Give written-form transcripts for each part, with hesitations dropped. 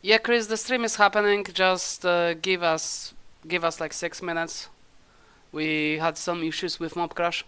Yeah, Chris, the stream is happening. Just give us like 6 minutes. We had some issues with mob crash.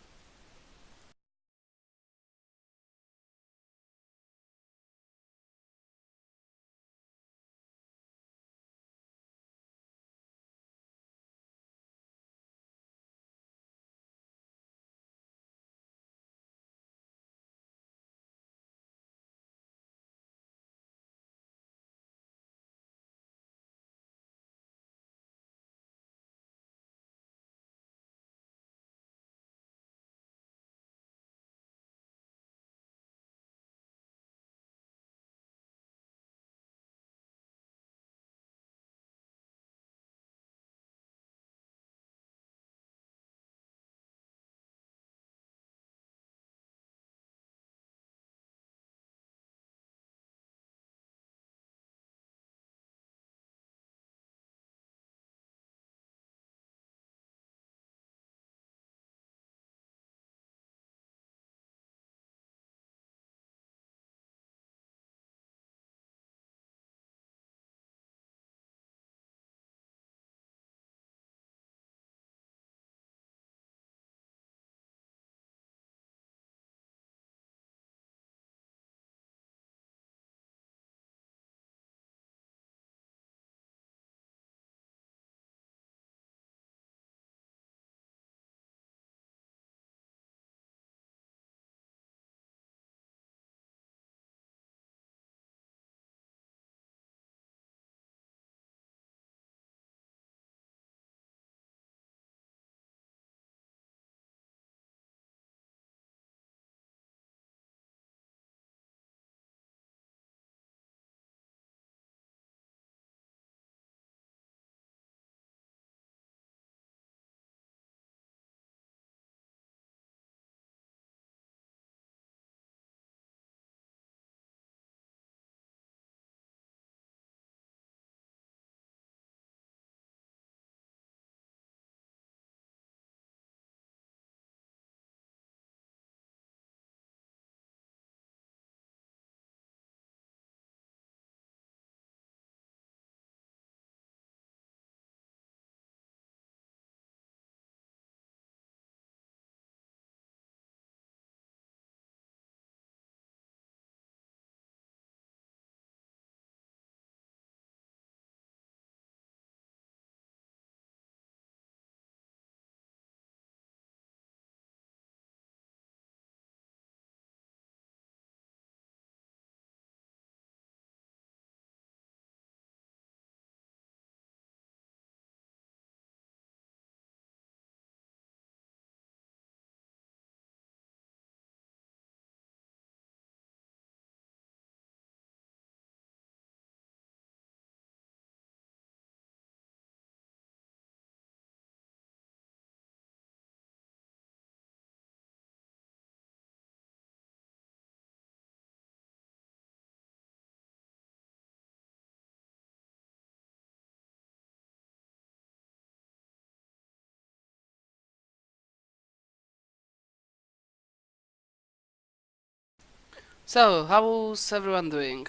So, how's everyone doing?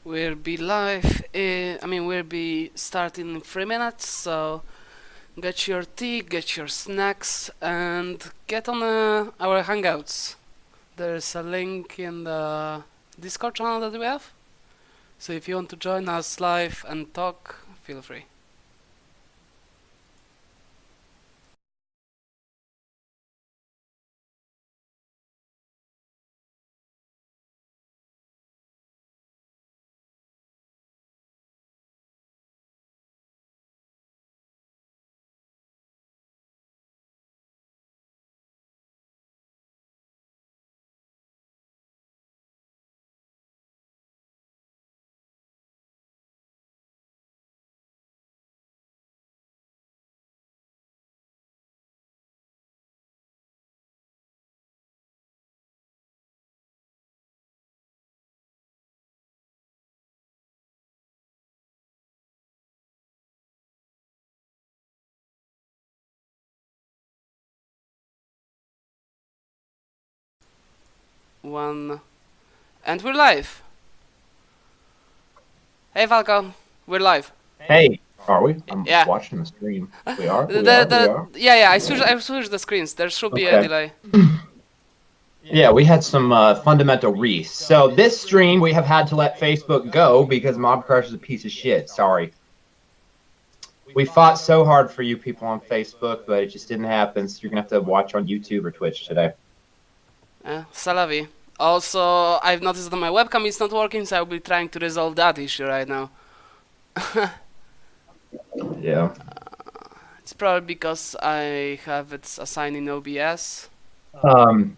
We'll be live. We'll be starting in 3 minutes. So get your tea, get your snacks, and get on our hangouts. There's a link in the Discord channel that we have. So if you want to join us live and talk, feel free. One, and we're live. Hey Falcon, we're live. Hey, are we? I'm Yeah. watching the stream. We are? We are? We are? Yeah. I switched the screens. There should be a Okay. delay. Yeah, we had some fundamental reese. So this stream we have had to let Facebook go because Mob Crush is a piece of shit. Sorry. We fought so hard for you people on Facebook, but it just didn't happen. So you're gonna have to watch on YouTube or Twitch today. Salavi. Also, I've noticed that my webcam is not working, so I'll be trying to resolve that issue right now. Yeah. It's probably because I have it assigned in OBS. Um.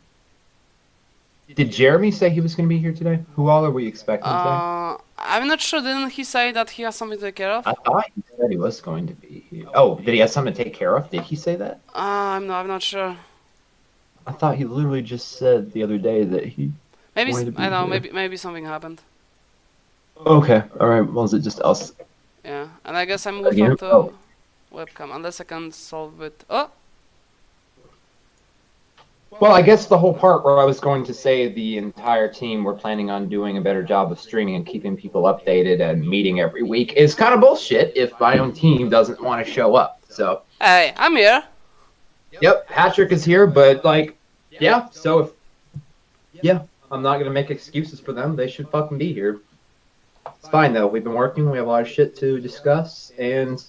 Did Jeremy say he was gonna be here today? Who all are we expecting today? I'm not sure. Didn't he say that he has something to take care of? I thought he said he was going to be here. Oh, did he have something to take care of? Did he say that? I'm not sure. I thought he literally just said the other day that he Maybe wanted to be I don't know. here. Maybe something happened. Okay, alright, well, is it just us Yeah, and I guess I move on again? to Oh, webcam unless I can solve it. Oh, well, I guess the whole part where I was going to say the entire team were planning on doing a better job of streaming and keeping people updated and meeting every week is kind of bullshit if my own team doesn't want to show up. So, hey, I'm here. yep, Patrick is here, but, like, yeah, so if, yeah, I'm not going to make excuses for them. They should fucking be here. It's fine, though. We've been working. We have a lot of shit to discuss, and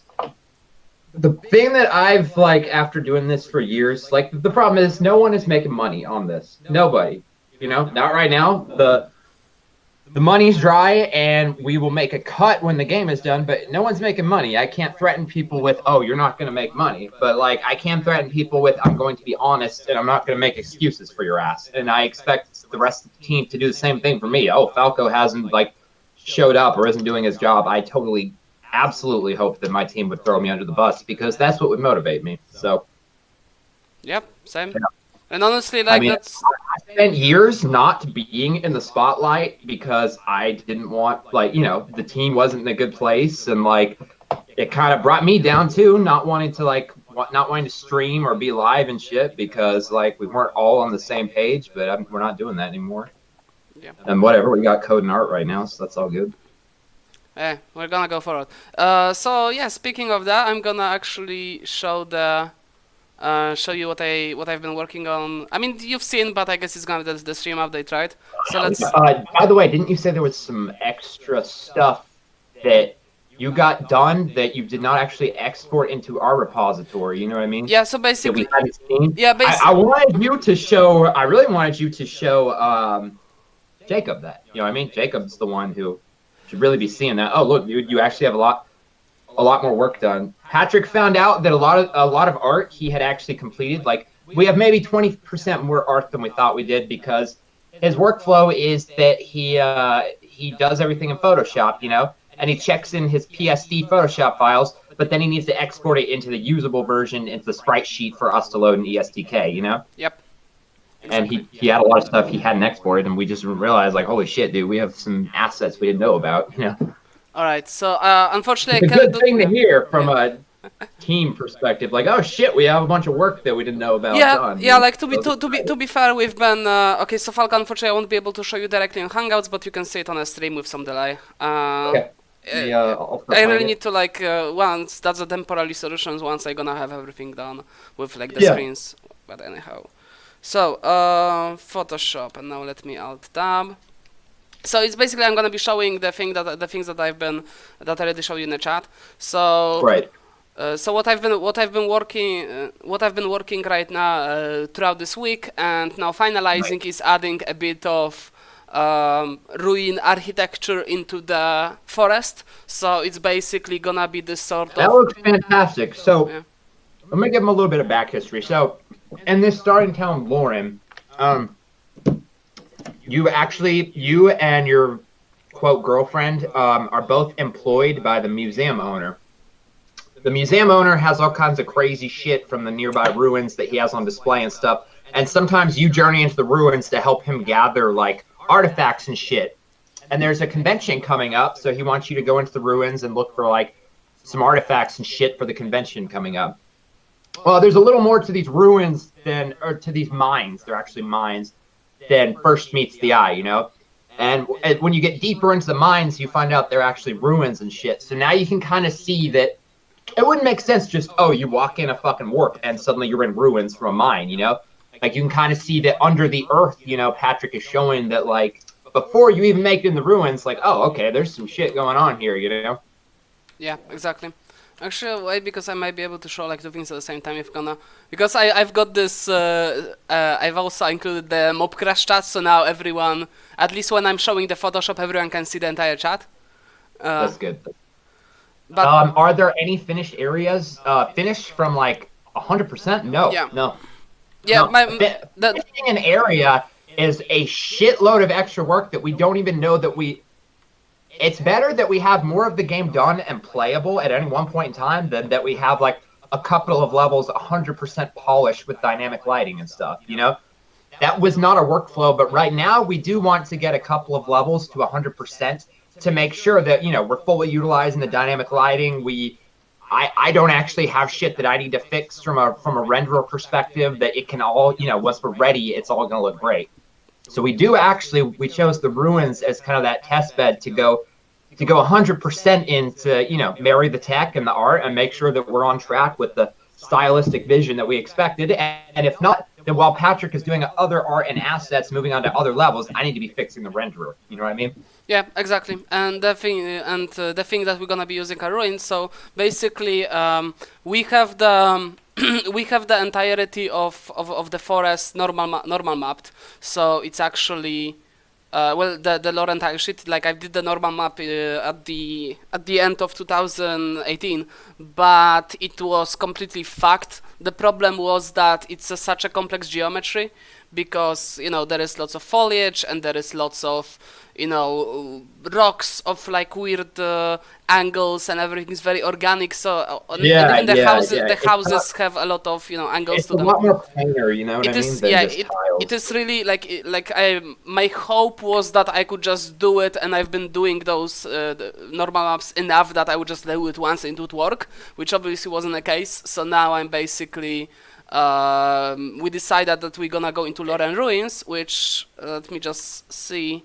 the thing that I've, like, after doing this for years, like, the problem is no one is making money on this. Nobody. You know, not right now. The money's dry, and we will make a cut when the game is done, but no one's making money. I can't threaten people with, oh, you're not going to make money. But, like, I can threaten people with, I'm going to be honest, and I'm not going to make excuses for your ass. And I expect the rest of the team to do the same thing for me. Oh, Falco hasn't, like, showed up or isn't doing his job. I totally absolutely hope that my team would throw me under the bus because that's what would motivate me. So, Yep, same. yeah. And honestly, I like mean, that's I spent years not being in the spotlight because I didn't want, like, you know, the team wasn't in a good place, and like it kind of brought me down too, not wanting to not wanting to stream or be live and shit because like we weren't all on the same page. But we're not doing that anymore. yeah. And whatever, we got code and art right now, so that's all good. Hey, we're gonna go forward. So yeah, speaking of that, I'm gonna actually show you what I've been working on. I mean, you've seen, but I guess it's gonna be the stream update, right? So let's. By the way, didn't you say there was some extra stuff that you got done that you did not actually export into our repository? You know what I mean? Yeah. So That we basically, hadn't seen. yeah. I wanted you to show. I really wanted you to show Jacob that. You know what I mean? Jacob's the one who should really be seeing that. Oh, look, you actually have a lot more work done. Patrick found out that a lot of art he had actually completed. Like we have maybe 20% more art than we thought we did because his workflow is that he does everything in Photoshop, you know, and he checks in his PSD Photoshop files, but then he needs to export it into the usable version into the sprite sheet for us to load in ESDK, you know. Yep. And Exactly. he had a lot of stuff he hadn't exported, and we just realized like, holy shit, dude, we have some assets we didn't know about, you know. All right. So unfortunately, It's I a can't good do. thing to hear from Yeah. a team perspective. Like, oh shit, we have a bunch of work that we didn't know about Yeah, done. yeah. You know? Like to be fair, we've been okay. So Falcon, unfortunately, I won't be able to show you directly in Hangouts, but you can see it on a stream with some delay. Okay. Yeah, I'll start I playing really it. need to like once that's the temporary solutions. Once I gonna have everything done with like the Yeah. screens. But anyhow, so Photoshop, and now let me alt tab. So it's basically I'm gonna be showing the things that that I already showed you in the chat. So Right. so what I've been working right now throughout this week, and now finalizing is adding a bit of ruin architecture into the forest. So it's basically gonna be this sort That of looks fantastic. So yeah. let me give him a little bit of back history. So in this starting town, Lauren, you and your quote girlfriend are both employed by the museum owner. The museum owner has all kinds of crazy shit from the nearby ruins that he has on display and stuff. And sometimes you journey into the ruins to help him gather like artifacts and shit. And there's a convention coming up, so he wants you to go into the ruins and look for like some artifacts and shit for the convention coming up. Well, there's a little more to these ruins or to these mines. They're actually mines than first meets the eye, you know? And when you get deeper into the mines, you find out they're actually ruins and shit. So now you can kind of see that it wouldn't make sense just, oh, you walk in a fucking warp and suddenly you're in ruins from a mine, you know? Like, you can kind of see that under the earth, you know, Patrick is showing that, like, before you even make it in the ruins, like, oh, okay, there's some shit going on here, you know? Yeah, exactly. Actually, wait, because I might be able to show like two things at the same time if gonna, because I've got this, I've also included the mob crash chat, so now everyone, at least when I'm showing the Photoshop, everyone can see the entire chat. Uh, That's good. but Are there any finished areas? Finished from like 100%? No, yeah, no, yeah, no. my the Finishing an area is a shitload of extra work that we don't even know that we. It's better that we have more of the game done and playable at any one point in time than that we have like a couple of levels 100% polished with dynamic lighting and stuff. You know, that was not a workflow, but right now we do want to get a couple of levels to 100% to make sure that, you know, we're fully utilizing the dynamic lighting. I don't actually have shit that I need to fix from a renderer perspective, that it can all, you know, once we're ready, it's all going to look great. So we chose the ruins as kind of that test bed to go 100% into, you know, marry the tech and the art and make sure that we're on track with the stylistic vision that we expected. And if not, then while Patrick is doing other art and assets, moving on to other levels, I need to be fixing the renderer. You know what I mean? yeah, exactly. And the thing that we're gonna be using are ruins. So basically, we have the we have the entirety of the forest normal mapped. So it's actually well, the lore entire shit. Like I did the normal map at the end of 2018, but it was completely fucked. The problem was that it's such a complex geometry because, you know, there is lots of foliage and there is lots of, you know, rocks of like weird angles, and everything is very organic. So and Yeah, even yeah, yeah. the houses have a lot of, you know, angles It's to a them. lot more planar, you know what I It mean, is, than yeah, just it tiles. is really like like I my hope was that I could just do it, and I've been doing those normal maps enough that I would just do it once and it would work, which obviously wasn't the case. So now I'm basically we decided that we're gonna go into lore and ruins, which let me just see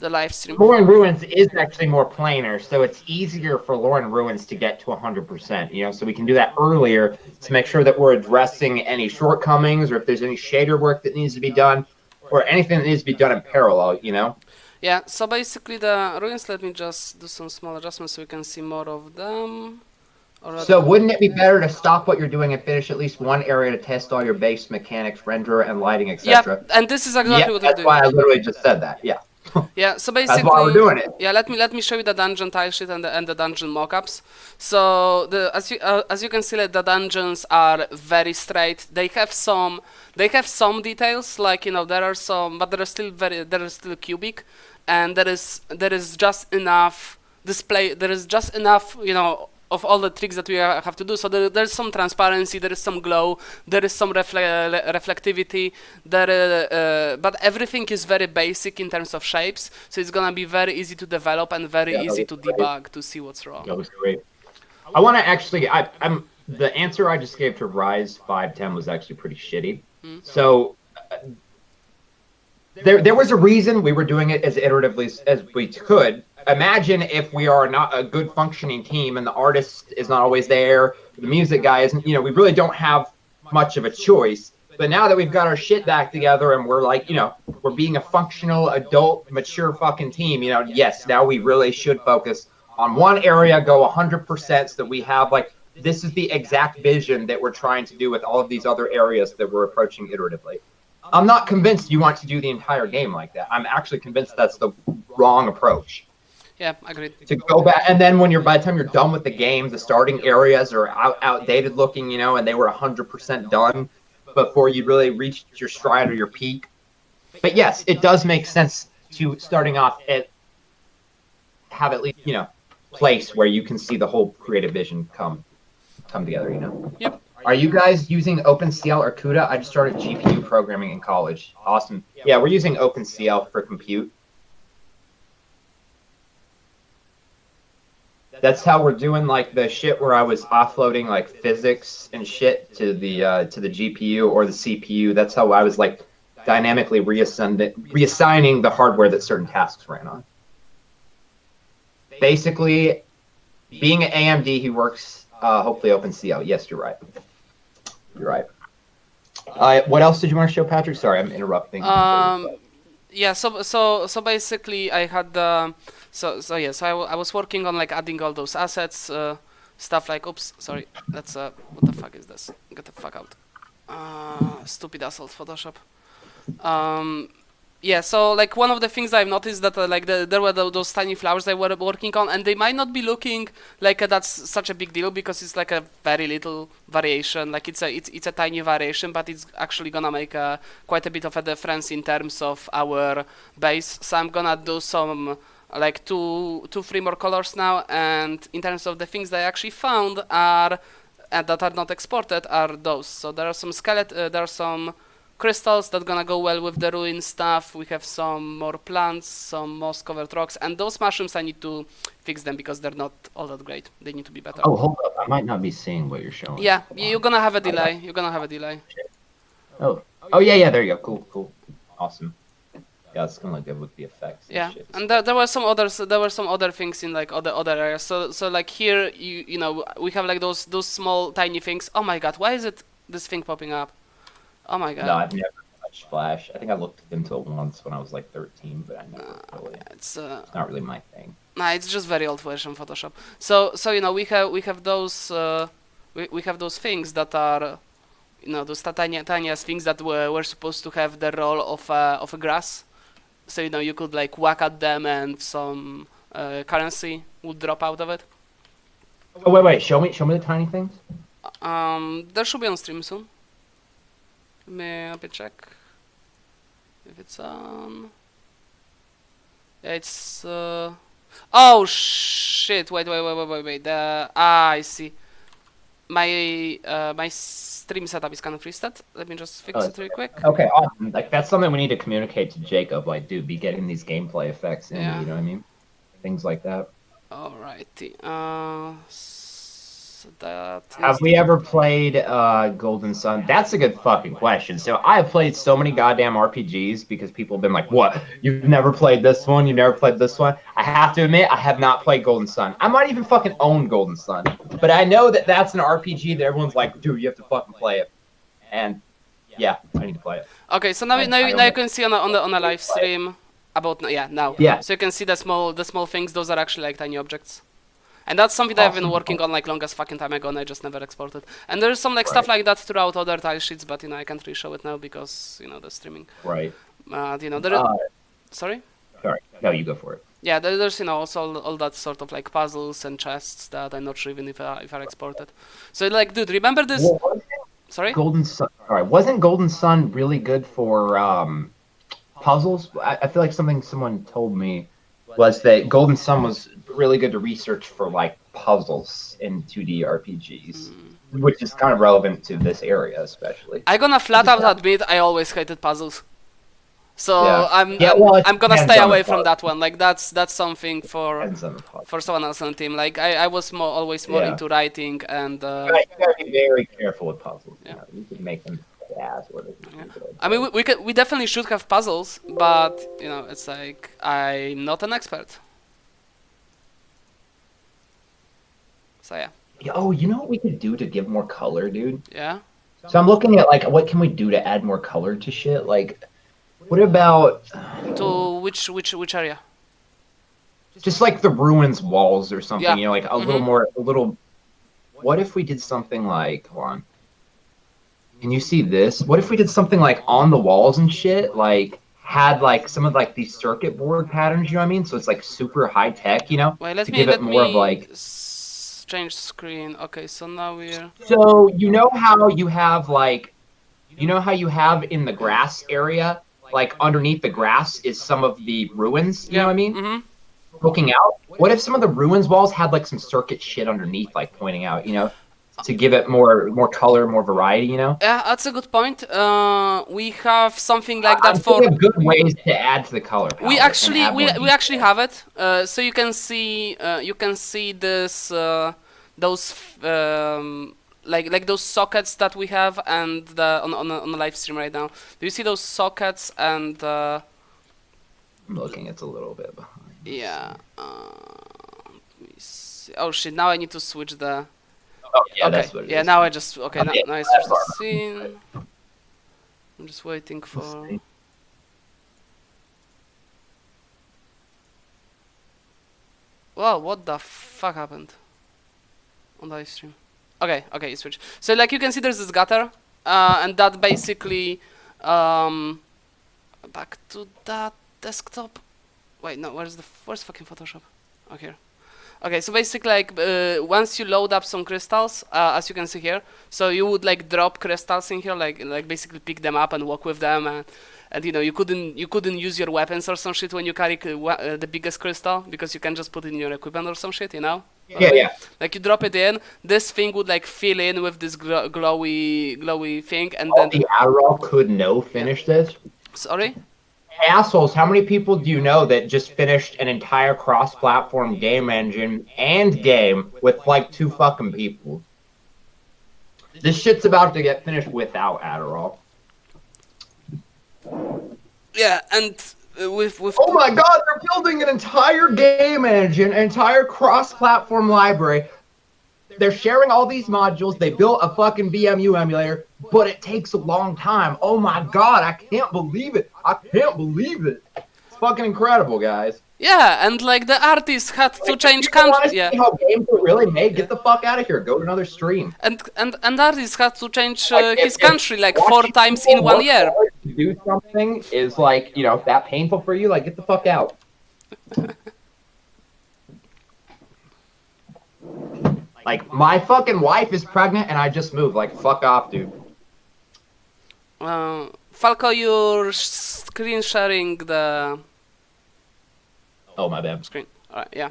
the live stream. Lauren Ruins is actually more planar, so it's easier for Lauren Ruins to get to 100%, you know, so we can do that earlier to make sure that we're addressing any shortcomings or if there's any shader work that needs to be done or anything that needs to be done in parallel, you know? Yeah, so basically the ruins, let me just do some small adjustments so we can see more of them. Already. So wouldn't it be better to stop what you're doing and finish at least one area to test all your base mechanics, renderer, and lighting, Yeah, etc.? and this is Yeah, exactly what we're that's doing. why I literally just said that. Yeah. Yeah, so That's why we're basically, doing it. yeah, let me show you the dungeon tile sheet and the dungeon mockups. So the as you can see, like, the dungeons are very straight. They have some details, like, you know, there are some, but there is still cubic, and there is just enough display. There is just enough, you know, of all the tricks that we have to do. So there's some transparency, there is some glow, there is some reflectivity, but everything is very basic in terms of shapes. So it's gonna be very easy to develop and very Yeah, that easy was to great. debug to see what's wrong. That was great. I want to actually. I'm the answer I just gave to Rise 510 was actually pretty shitty. Mm. So there was a reason we were doing it as iteratively as we could. Imagine if we are not a good functioning team and the artist is not always there, the music guy isn't. You know, we really don't have much of a choice. But now that we've got our shit back together and we're like, you know, we're being a functional, adult, mature fucking team, you know, yes, now we really should focus on one area, go 100% so that we have like, this is the exact vision that we're trying to do with all of these other areas that we're approaching iteratively. I'm not convinced you want to do the entire game like that. I'm actually convinced that's the wrong approach. Yeah, agreed. To go back, and then when by the time you're done with the game, the starting areas are outdated looking, you know, and they were 100% done before you really reached your stride or your peak. But yes, it does make sense to starting off at have at least, you know, place where you can see the whole creative vision come together, you know. Yep. Are you guys using OpenCL or CUDA? I just started GPU programming in college. Awesome. Yeah, we're using OpenCL for compute. That's how we're doing like the shit where I was offloading like physics and shit to the GPU or the CPU. That's how I was like dynamically reassigning the hardware that certain tasks ran on. Basically, being an AMD, he works hopefully OpenCL. Yes, you're right. You're right. What else did you want to show, Patrick? Sorry, I'm interrupting. Yeah. So basically, I had I was working on like adding all those assets, stuff like. Oops, sorry. That's what the fuck is this? Get the fuck out. Stupid assault Photoshop. Um, yeah, so like one of the things I've noticed that there were those tiny flowers I were working on, and they might not be looking like that's such a big deal because it's like a very little variation. Like it's a tiny variation, but it's actually gonna make quite a bit of a difference in terms of our base. So I'm gonna do some like three more colors now, and in terms of the things that I actually found are that are not exported are those. So there are some there are some crystals that gonna go well with the ruin stuff. We have some more plants, some moss covered rocks, and those mushrooms I need to fix them because they're not all that great. They need to be better. Oh, hold up. I might not be seeing what you're showing. Yeah, you're gonna have a delay. You're gonna have a delay. Oh yeah, there you go. Cool. Awesome. Yeah, it's gonna look good with the effects. Yeah, shit. and there were some others. There were some other things in like other areas. So like here, you know, we have like those small tiny things. Oh my god, why is it this thing popping up? Oh my god. No, I've never touched Flash. I think I looked into it once when I was like 13, but I never really. It's not really my thing. Nah, it's just very old version Photoshop. So you know we have those we have those things that are you know those tiniest things that were supposed to have the role of a grass. So you know you could like whack at them and some currency would drop out of it. Oh wait, show me the tiny things. There should be on stream soon. Let me check if it's on. Yeah, it's. Oh shit! Wait. I see. My stream setup is kind of reset. Let me just fix it real quick. Okay, awesome. Like that's something we need to communicate to Jacob. Like, dude, be getting these gameplay effects in. Yeah. You know what I mean? Things like that. Alrighty. So that. Have we ever played Golden Sun? That's a good fucking question. So I have played so many goddamn RPGs because people have been like, "What? You've never played this one? You never played this one?" I have to admit, I have not played Golden Sun. I might even fucking own Golden Sun, but I know that that's an RPG that everyone's like, "Dude, you have to fucking play it." And yeah, I need to play it. Okay, so now you can see on a live stream about now. Yeah. So you can see the small things. Those are actually like tiny objects. And that's something that I've been working on like longest fucking time ago, and I just never exported. And there's some like stuff like that throughout other tile sheets, but you know I can't really show it now because you know the streaming. Right. You know there. Sorry. Sorry. No, you go for it. Yeah, there's you know also all that sort of like puzzles and chests that I'm not sure even if I exported. So like, dude, remember this? Sorry. Golden Sun. All right. Wasn't Golden Sun really good for puzzles? I feel like someone told me was that Golden Sun was really good to research for like puzzles in 2D RPGs, which is kind of relevant to this area especially. I'm gonna flat out admit I always hated puzzles. So Yeah. I'm gonna stay away from that one. Like that's something for someone else on the team. Like I was always more into writing and. You gotta be very careful with puzzles. Yeah. You can make them ass or they can be good. I mean, we definitely should have puzzles, but you know, it's like I'm not an expert. So yeah. Oh, you know what we could do to give more color, dude? Yeah. So I'm looking at like what can we do to add more color to shit? Like, what about to which area? Just like the ruins walls or something. Yeah. You know, like a little. What if we did something like? Hold on. Can you see this? What if we did something like on the walls and shit? Like had like some of like these circuit board patterns. You know what I mean? So it's like super high tech. You know, Wait, to give it more of like. Change screen. Okay, so now we're. So you know how you have like, you know how you have in the grass area, like underneath the grass is some of the ruins. You know what I mean? Mm-hmm. Poking out. What if some of the ruins walls had like some circuit shit underneath, like pointing out? You know, to give it more color, more variety. You know? Yeah, that's a good point. We have something like that for. We have good ways to add to the color palette. We actually have it. So you can see this those like those sockets that we have and the on the live stream right now. Do you see those sockets and I'm looking. It's a little bit behind. yeah. Let me see. Oh shit! Now I need to switch the. Oh yeah, Okay. that's what it Yeah. is. Now I just okay. Okay, Now I switch the scene. I'm just waiting Let's for. see. Wow, what the fuck happened on the live stream? Okay, okay, it switched. So like you can see there's this gutter, and that basically, back to that desktop. Wait, no, where's fucking Photoshop? Oh, here. Okay, so basically like once you load up some crystals, as you can see here, so you would like drop crystals in here, like basically pick them up and walk with them, and you know you couldn't use your weapons or some shit when you carry the biggest crystal because you can just put it in your equipment or some shit, you know? Yeah, yeah. Like you drop it in, this thing would like fill in with this glowy thing, and All then the Adderall could no finish this. sorry. Assholes, how many people do you know that just finished an entire cross-platform game engine and game with like 2 fucking people? This shit's about to get finished without Adderall. Yeah, and with Oh my god, they're building an entire game engine, an entire cross-platform library. They're sharing all these modules. They built a fucking VMU emulator, but it takes a long time. Oh my god, I can't believe it. I can't believe it. It's fucking incredible, guys. yeah, and like the artist had to change If you want country. to Yeah. see how games were really made, get the fuck out of here. Go to another stream. And artist had to change Like, his if country like watching 4 times people in 1 work year. hard to do something is like, you know, that painful for you, like get the fuck out. Like my fucking wife is pregnant and I just moved. Like fuck off, dude. Falco, you're screen sharing the Oh my bad. screen. Alright, yeah.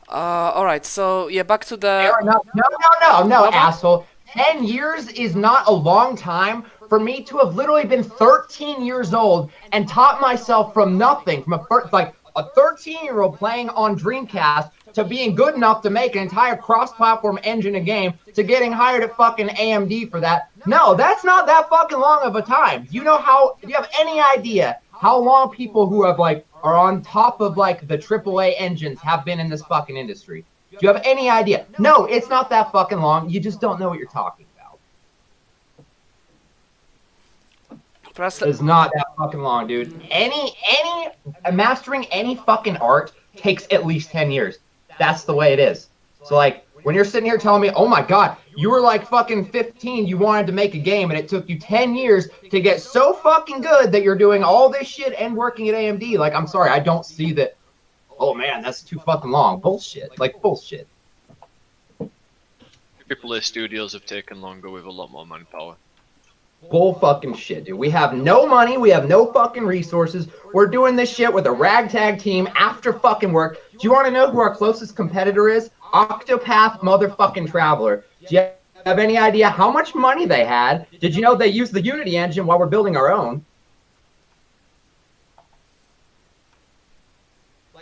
Alright, so yeah, back to the. Fair enough. No, No, asshole. 10 years is not a long time for me to have literally been 13 years old and taught myself from nothing, from a 13-year-old playing on Dreamcast to being good enough to make an entire cross-platform engine a game to getting hired at fucking AMD for that. No, that's not that fucking long of a time. Do you have any idea how long people who have like are on top of like the AAA engines have been in this fucking industry? Do you have any idea? No, it's not that fucking long. You just don't know what you're talking about. It's not that fucking long, dude. Mastering any fucking art takes at least 10 years. That's the way it is. So like when you're sitting here telling me, oh my god, you were like fucking 15, you wanted to make a game and it took you 10 years to get so fucking good that you're doing all this shit and working at AMD, like I'm sorry, I don't see that. Oh man, that's too fucking long. Bullshit. Like bullshit. AAA studios have taken longer with a lot more manpower. Bull fucking shit, dude. We have no money. We have no fucking resources. We're doing this shit with a ragtag team after fucking work. Do you want to know who our closest competitor is? Octopath motherfucking Traveler. Do you have any idea how much money they had? Did you know they used the Unity engine while we're building our own?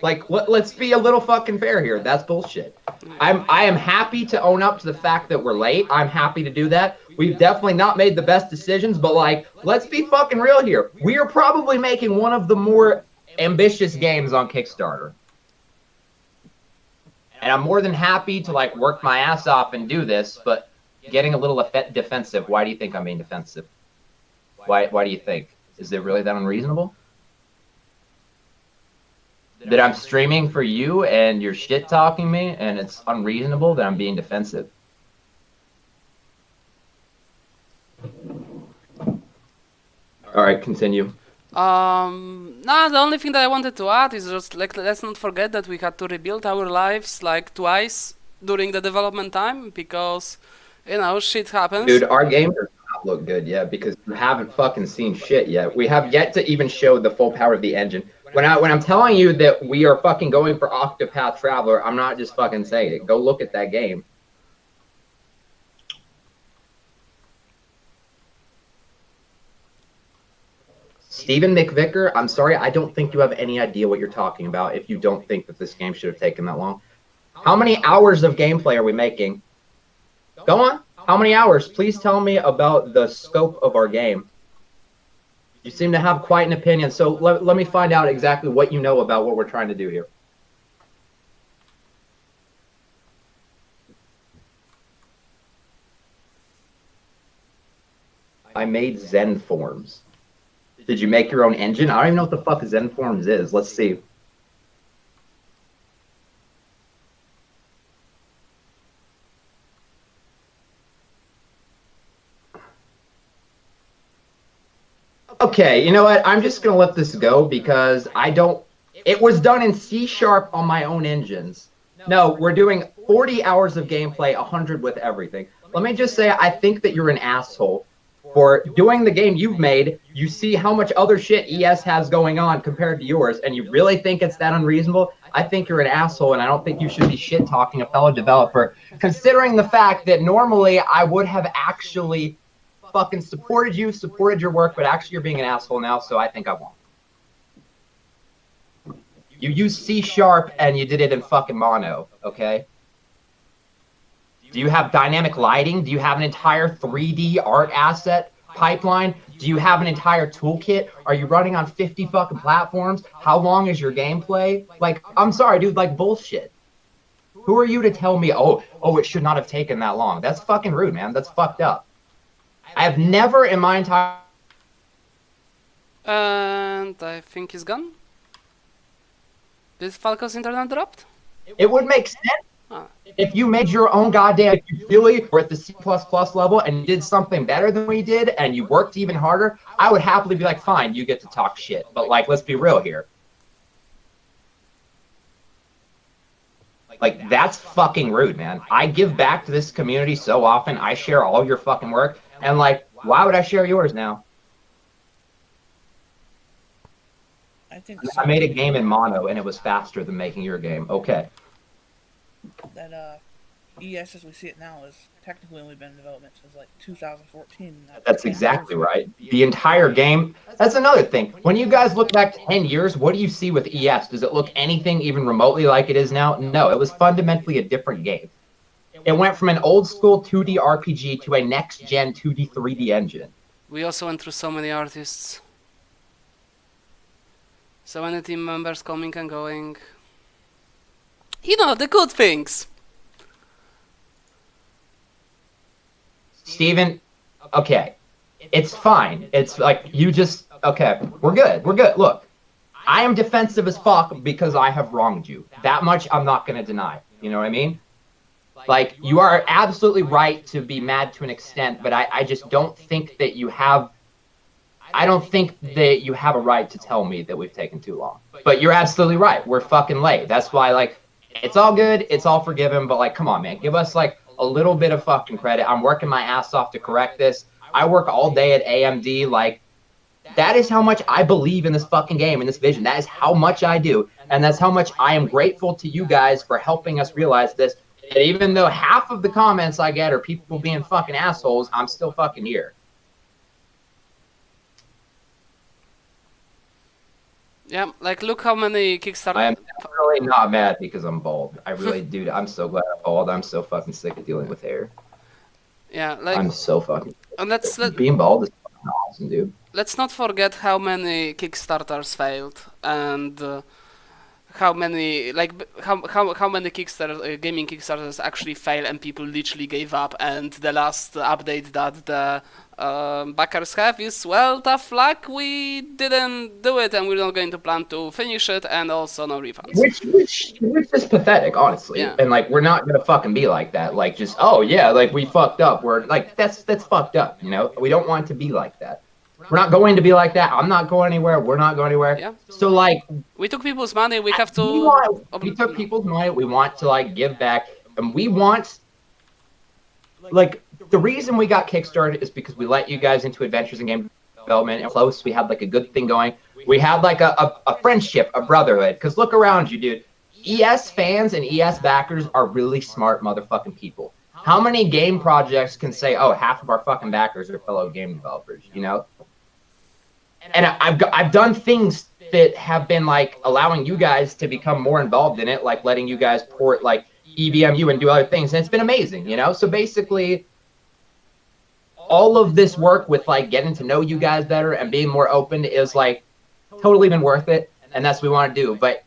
Like, let's be a little fucking fair here. That's bullshit. I am happy to own up to the fact that we're late. I'm happy to do that. We've definitely not made the best decisions, but like, let's be fucking real here. We are probably making one of the more ambitious games on Kickstarter. And I'm more than happy to like work my ass off and do this, but getting a little defensive. Why do you think I'm being defensive? Why do you think? Is it really that unreasonable? That I'm streaming for you and you're shit talking me and it's unreasonable that I'm being defensive? All right, continue. No, the only thing that I wanted to add is just like let's not forget that we had to rebuild our lives like twice during the development time because you know shit happens. Dude, our game does not look good yet because you haven't fucking seen shit yet. We have yet to even show the full power of the engine. When I'm telling you that we are fucking going for Octopath Traveler, I'm not just fucking saying it. Go look at that game. Stephen McVicker, I'm sorry, I don't think you have any idea what you're talking about if you don't think that this game should have taken that long. How many hours of gameplay are we making? Go on. How many hours? Please tell me about the scope of our game. You seem to have quite an opinion, so let me find out exactly what you know about what we're trying to do here. I made Zen Forms. Did you make your own engine? I don't even know what the fuck Zen Forms is. Let's see. Okay, you know what? I'm just gonna let this go because I don't. It was done in C# on my own engines. No, we're doing 40 hours of gameplay, 100 with everything. Let me just say, I think that you're an asshole for doing the game you've made. You see how much other shit ES has going on compared to yours, and you really think it's that unreasonable? I think you're an asshole, and I don't think you should be shit talking a fellow developer, considering the fact that normally I would have actually fucking supported you, supported your work, but actually you're being an asshole now, so I think I won't. You used C# and you did it in fucking mono, okay? Do you have dynamic lighting? Do you have an entire 3D art asset pipeline? Do you have an entire toolkit? Are you running on 50 fucking platforms? How long is your gameplay? Like, I'm sorry, dude, like bullshit. Who are you to tell me, oh, it should not have taken that long? That's fucking rude, man. That's fucked up. I have never in my entire... And I think he's gone. Did Falco's internet dropped? It would make sense if you made your own goddamn... If you really were at the C++ level and you did something better than we did and you worked even harder, I would happily be like, fine, you get to talk shit. But, like, let's be real here. Like, that's fucking rude, man. I give back to this community so often. I share all your fucking work. And, like, why would I share yours now? I made a game in mono, and it was faster than making your game. Okay. That ES as we see it now has technically only been in development since like 2014. That's exactly right. The entire game. That's another thing. When you guys look back 10 years, what do you see with ES? Does it look anything even remotely like it is now? No, it was fundamentally a different game. It went from an old school 2D RPG to a next gen 2D 3D engine. We also went through so many artists. So many team members coming and going. You know, the good things. Steven, okay. It's fine. It's like, you just, okay, we're good. We're good. Look, I am defensive as fuck because I have wronged you. That much I'm not going to deny. You know what I mean? Like, you are absolutely right to be mad to an extent, but I just don't think that you have... I don't think that you have a right to tell me that we've taken too long. But you're absolutely right. We're fucking late. That's why, like, it's all good. It's all forgiven. But, like, come on, man. Give us, like, a little bit of fucking credit. I'm working my ass off to correct this. I work all day at AMD. Like, that is how much I believe in this fucking game, in this vision. That is how much I do. And that's how much I am grateful to you guys for helping us realize this. And even though half of the comments I get are people being fucking assholes, I'm still fucking here. Yeah, like look how many Kickstarter... I am really not mad because I'm bald. I really do. I'm so glad I'm bald. I'm so fucking sick of dealing with hair. Yeah, like... I'm so fucking... And being bald is fucking awesome, dude. Let's not forget how many Kickstarters failed and how many how many Kickstarter gaming Kickstarters actually fail and people literally gave up. And the last update that the backers have is, well, tough luck, we didn't do it and we're not going to plan to finish it, and also no refunds. Which is pathetic, honestly. Yeah. And like, we're not gonna fucking be like that. Like, just, oh yeah, like we fucked up. We're like, that's fucked up. You know, we don't want to be like that. We're not going to be like that. I'm not going anywhere. We're not going anywhere. Yeah. So like, we took people's money. We have to. We took people's money. We want to like give back, and we want. Like, the reason we got Kickstarted is because we let you guys into adventures in game development and close. We had like a good thing going. We had like a friendship, a brotherhood. Because look around you, dude. ES fans and ES backers are really smart motherfucking people. How many game projects can say, oh, half of our fucking backers are fellow game developers, you know? And I've done things that have been like allowing you guys to become more involved in it, like letting you guys port like EVMU and do other things, and it's been amazing, you know. So basically, all of this work with like getting to know you guys better and being more open is like totally been worth it, and that's what we want to do. But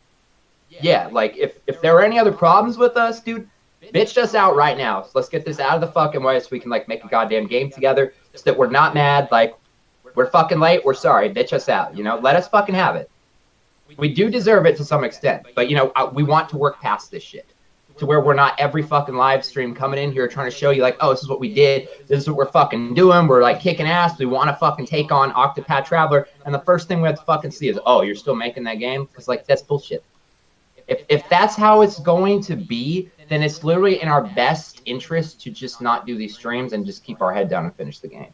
yeah, like if there are any other problems with us, dude, bitch us out right now. So let's get this out of the fucking way so we can like make a goddamn game together, so that we're not mad. Like, we're fucking late, we're sorry, bitch us out, you know. Let us fucking have it. We do deserve it to some extent, but you know, we want to work past this shit to where we're not every fucking live stream coming in here trying to show you like, oh, this is what we did, this is what we're fucking doing, we're like kicking ass, we want to fucking take on Octopath Traveler, and the first thing we have to fucking see is, oh, you're still making that game? Because like, that's bullshit. If that's how it's going to be, then it's literally in our best interest to just not do these streams and just keep our head down and finish the game.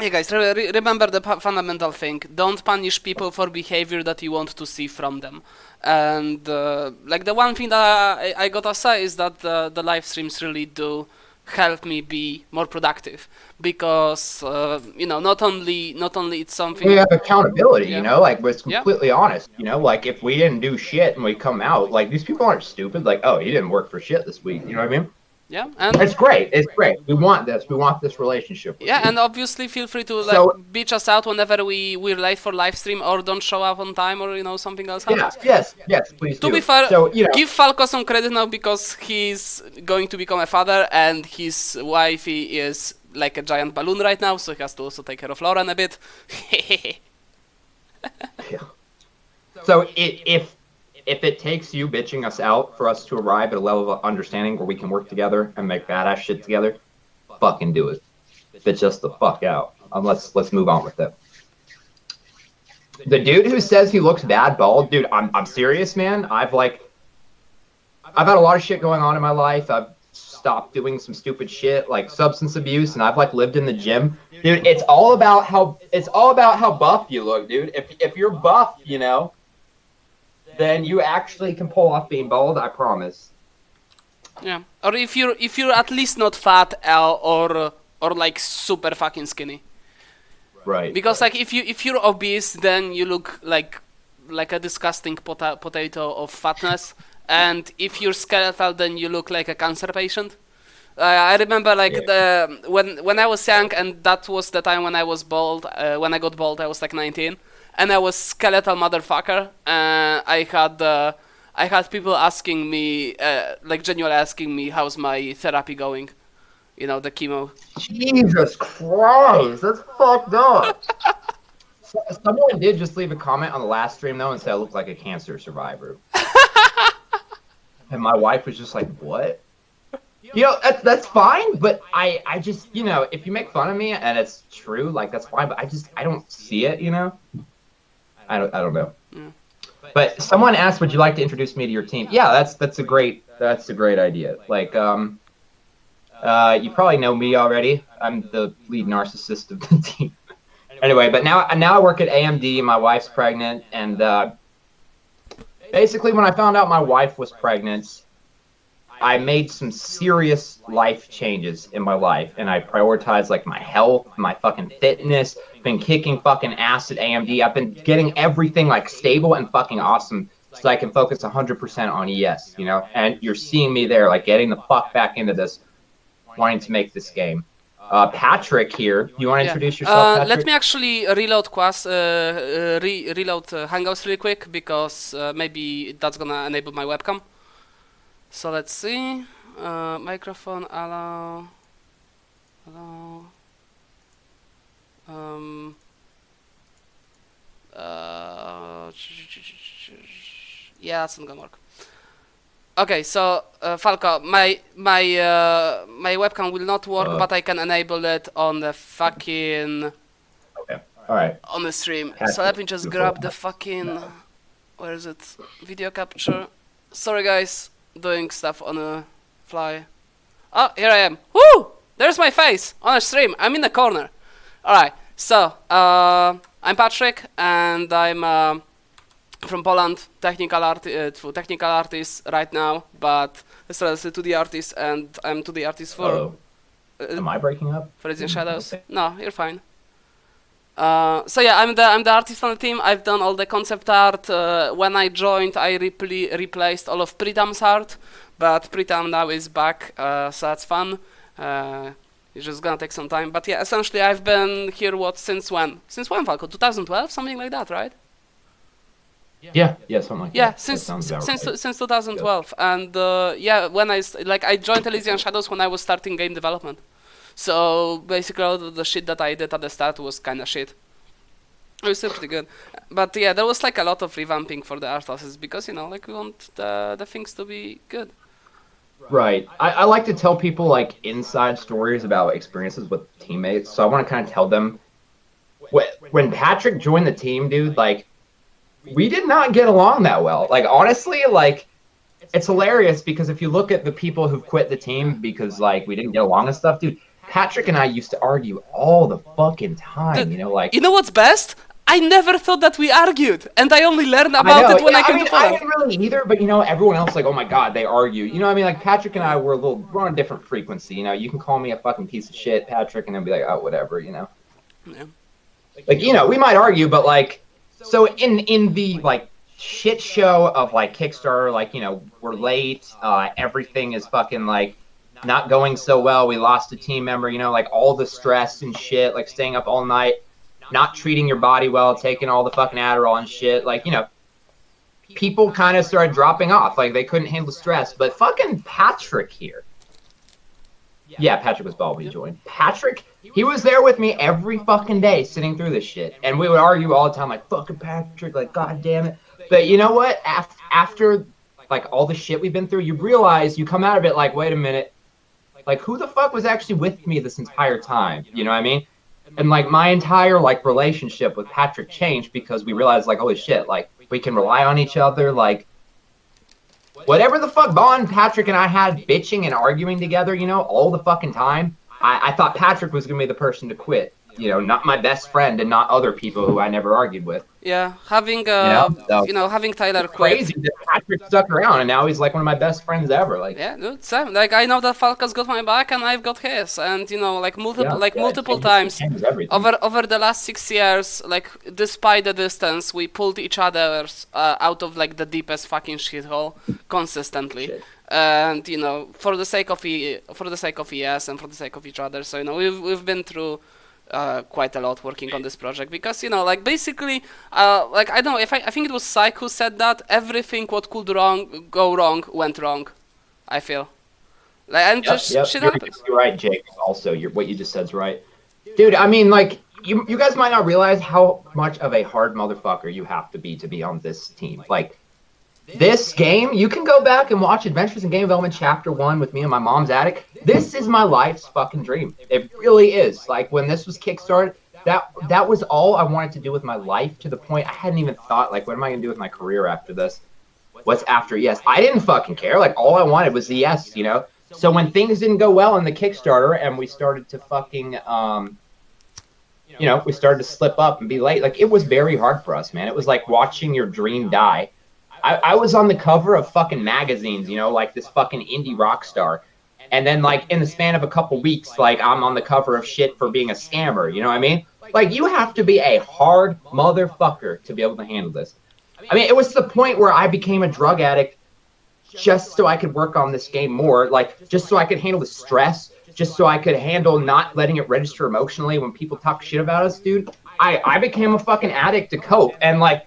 Hey guys, remember the fundamental thing. Don't punish people for behavior that you want to see from them. And like the one thing that I gotta say is that the live streams really do help me be more productive, because you know, not only it's something We have accountability, Yeah. you know, like it's Yeah. completely honest, you know, like if we didn't do shit and we come out, like these people aren't stupid, like, oh, you didn't work for shit this week, you know what I mean? yeah, and It's great, it's great. We want this relationship with yeah, you. and obviously feel free to like So- bitch us out whenever we're late for live stream or don't show up on time, or you know, something else Yeah, happens. yes, please To do. be fair, So, you know, give Falco some credit now, because he's going to become a father and his wifey is like a giant balloon right now, so he has to also take care of Lauren a bit. so if it takes you bitching us out for us to arrive at a level of understanding where we can work together and make badass shit together, fucking do it. Bitch us the fuck out. Let's move on with it. The dude who says he looks bad bald, dude, I'm serious, man. I've had a lot of shit going on in my life. I've stopped doing some stupid shit like substance abuse, and I've like lived in the gym. Dude, it's all about how buff you look, dude. If you're buff, you know, then you actually can pull off being bald, I promise. Yeah, or if you're at least not fat or like super fucking skinny. Right. Because like if you're obese, then you look like a disgusting potato of fatness, and if you're skeletal, then you look like a cancer patient. I remember like when I was young, and that was the time when I was bald. When I got bald, I was like 19, and I was skeletal motherfucker. I had people asking me, like genuinely asking me, how's my therapy going? You know, the chemo. Jesus Christ, that's fucked up. Someone did just leave a comment on the last stream though and said I look like a cancer survivor. And my wife was just like, what? You know, that's fine, but I just, you know, if you make fun of me and it's true, like that's fine, but I don't see it, you know? I don't know. Mm. But someone asked, would you like to introduce me to your team? Yeah, that's a great idea. Like you probably know me already. I'm the lead narcissist of the team. Anyway, but now I work at AMD. My wife's pregnant, and basically when I found out my wife was pregnant, I made some serious life changes in my life, and I prioritized like my health, my fucking fitness, been kicking fucking ass at AMD. I've been getting everything like stable and fucking awesome so I can focus 100% on ES, you know? And you're seeing me there, like getting the fuck back into this, wanting to make this game. Patrick here, you want to introduce yourself, Patrick? Let me actually reload reload Hangouts really quick, because maybe that's gonna enable my webcam. So let's see. Microphone allow. Yeah, that's not gonna work. Okay, so Falco, my webcam will not work, but I can enable it on the fucking Okay, all right. on the stream. Patrick, So let me just grab the fucking, where is it? Video capture. Sorry guys, doing stuff on a fly. Oh, here I am. Woo! There's my face on a stream. I'm in the corner. Alright, so I'm Patrick, and I'm from Poland, technical artist right now, but it's related to the artist, and I'm to the artist for Am I breaking up? for Elysian Shadows. Okay. No, you're fine. So yeah, I'm the artist on the team. I've done all the concept art. When I joined, I replaced all of Pritam's art, but Pritam now is back, so that's fun. It's just gonna take some time, but yeah, essentially I've been here since when? Since when, Falco? 2012, something like that, right? Yeah, something like Yeah, that. That sounds about right. since 2012, and yeah, when I joined Elysian Shadows when I was starting game development. So basically, all of the shit that I did at the start was kind of shit. It was still pretty good, but yeah, there was like a lot of revamping for the art classes because like we want the things to be good. Right. I like to tell people like inside stories about experiences with teammates. So I want to kind of tell them when Patrick joined the team, dude, like we did not get along that well. Like honestly, like it's hilarious because if you look at the people who've quit the team because like we didn't get along and stuff, dude, Patrick and I used to argue all the fucking time, Dude, like you know what's best? I never thought that we argued, and I only learned I about know, it when yeah, I came mean, to I Poland. didn't really either, but everyone else like, oh my god, they argue. What I mean? Like Patrick and I we're on a different frequency. You can call me a fucking piece of shit, Patrick, and then be like, oh, whatever. Yeah. Like we might argue, but like, so in the like shit show of like Kickstarter, like we're late, everything is fucking like not going so well. We lost a team member, like all the stress and shit, like staying up all night, not treating your body well, taking all the fucking Adderall and shit, like people kind of started dropping off. Like, they couldn't handle stress. But fucking Patrick here. Yeah, Patrick was bald when he joined. Patrick, he was there with me every fucking day sitting through this shit. And we would argue all the time, like, fucking Patrick, like, god damn it. But you know what? After, like, all the shit we've been through, you realize, you come out of it like, wait a minute. Like, who the fuck was actually with me this entire time? You know what I mean? And, like, my entire, like, relationship with Patrick changed because we realized, like, holy shit, like, we can rely on each other, like, whatever the fuck bond Patrick and I had bitching and arguing together, all the fucking time, I thought Patrick was going to be the person to quit. Not my best friend and not other people who I never argued with. Yeah, having having Tyler it's quit. crazy that Patrick stuck around and now he's like one of my best friends ever. Like, yeah, dude, same. Like I know that Falca's got my back and I've got his, and like multiple times over the last 6 years, like despite the distance, we pulled each other out of like the deepest fucking shithole consistently. Shit. And for the sake of ES and for the sake of each other. So we've been through quite a lot working on this project because like basically like I don't know if I think it was Psych who said that everything what could go wrong went wrong. I feel like and just shit happens. You're right, Jake. Also, what you just said's right, dude. I mean, like you guys might not realize how much of a hard motherfucker you have to be on this team. Like, this game, you can go back and watch Adventures in Game Development Chapter 1 with me in my mom's attic. This is my life's fucking dream. It really is. Like, when this was Kickstarted, that was all I wanted to do with my life, to the point I hadn't even thought, like, what am I going to do with my career after this? What's after ES? I didn't fucking care. Like, all I wanted was ES, So when things didn't go well in the Kickstarter and we started to fucking, we started to slip up and be late, like, it was very hard for us, man. It was like watching your dream die. I was on the cover of fucking magazines, like this fucking indie rock star. And then, like, in the span of a couple weeks, like, I'm on the cover of shit for being a scammer, you know what I mean? Like, you have to be a hard motherfucker to be able to handle this. I mean, it was to the point where I became a drug addict just so I could work on this game more, like, just so I could handle the stress, just so I could handle not letting it register emotionally when people talk shit about us, dude. I became a fucking addict to cope, and, like,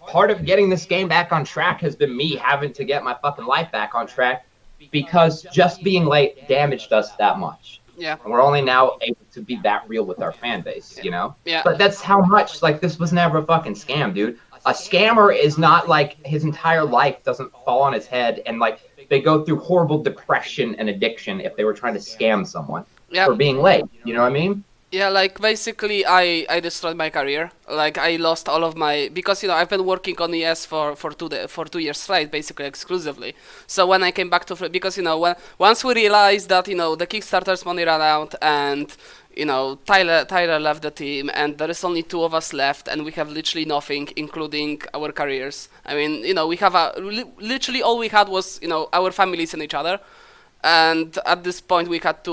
part of getting this game back on track has been me having to get my fucking life back on track because just being late damaged us that much. Yeah. And we're only now able to be that real with our fan base, Yeah. But that's how much, like, this was never a fucking scam, dude. A scammer is not like his entire life doesn't fall on his head and, like, they go through horrible depression and addiction if they were trying to scam someone for being late. You know what I mean? Yeah, like basically I destroyed my career. Like I lost all of my, because I've been working on ES for 2 years straight, basically exclusively. So when I came back to because once we realized that the Kickstarter's money ran out and Tyler left the team and there is only 2 of us left and we have literally nothing, including our careers. I mean, we have literally all we had was our families and each other. and at this point we had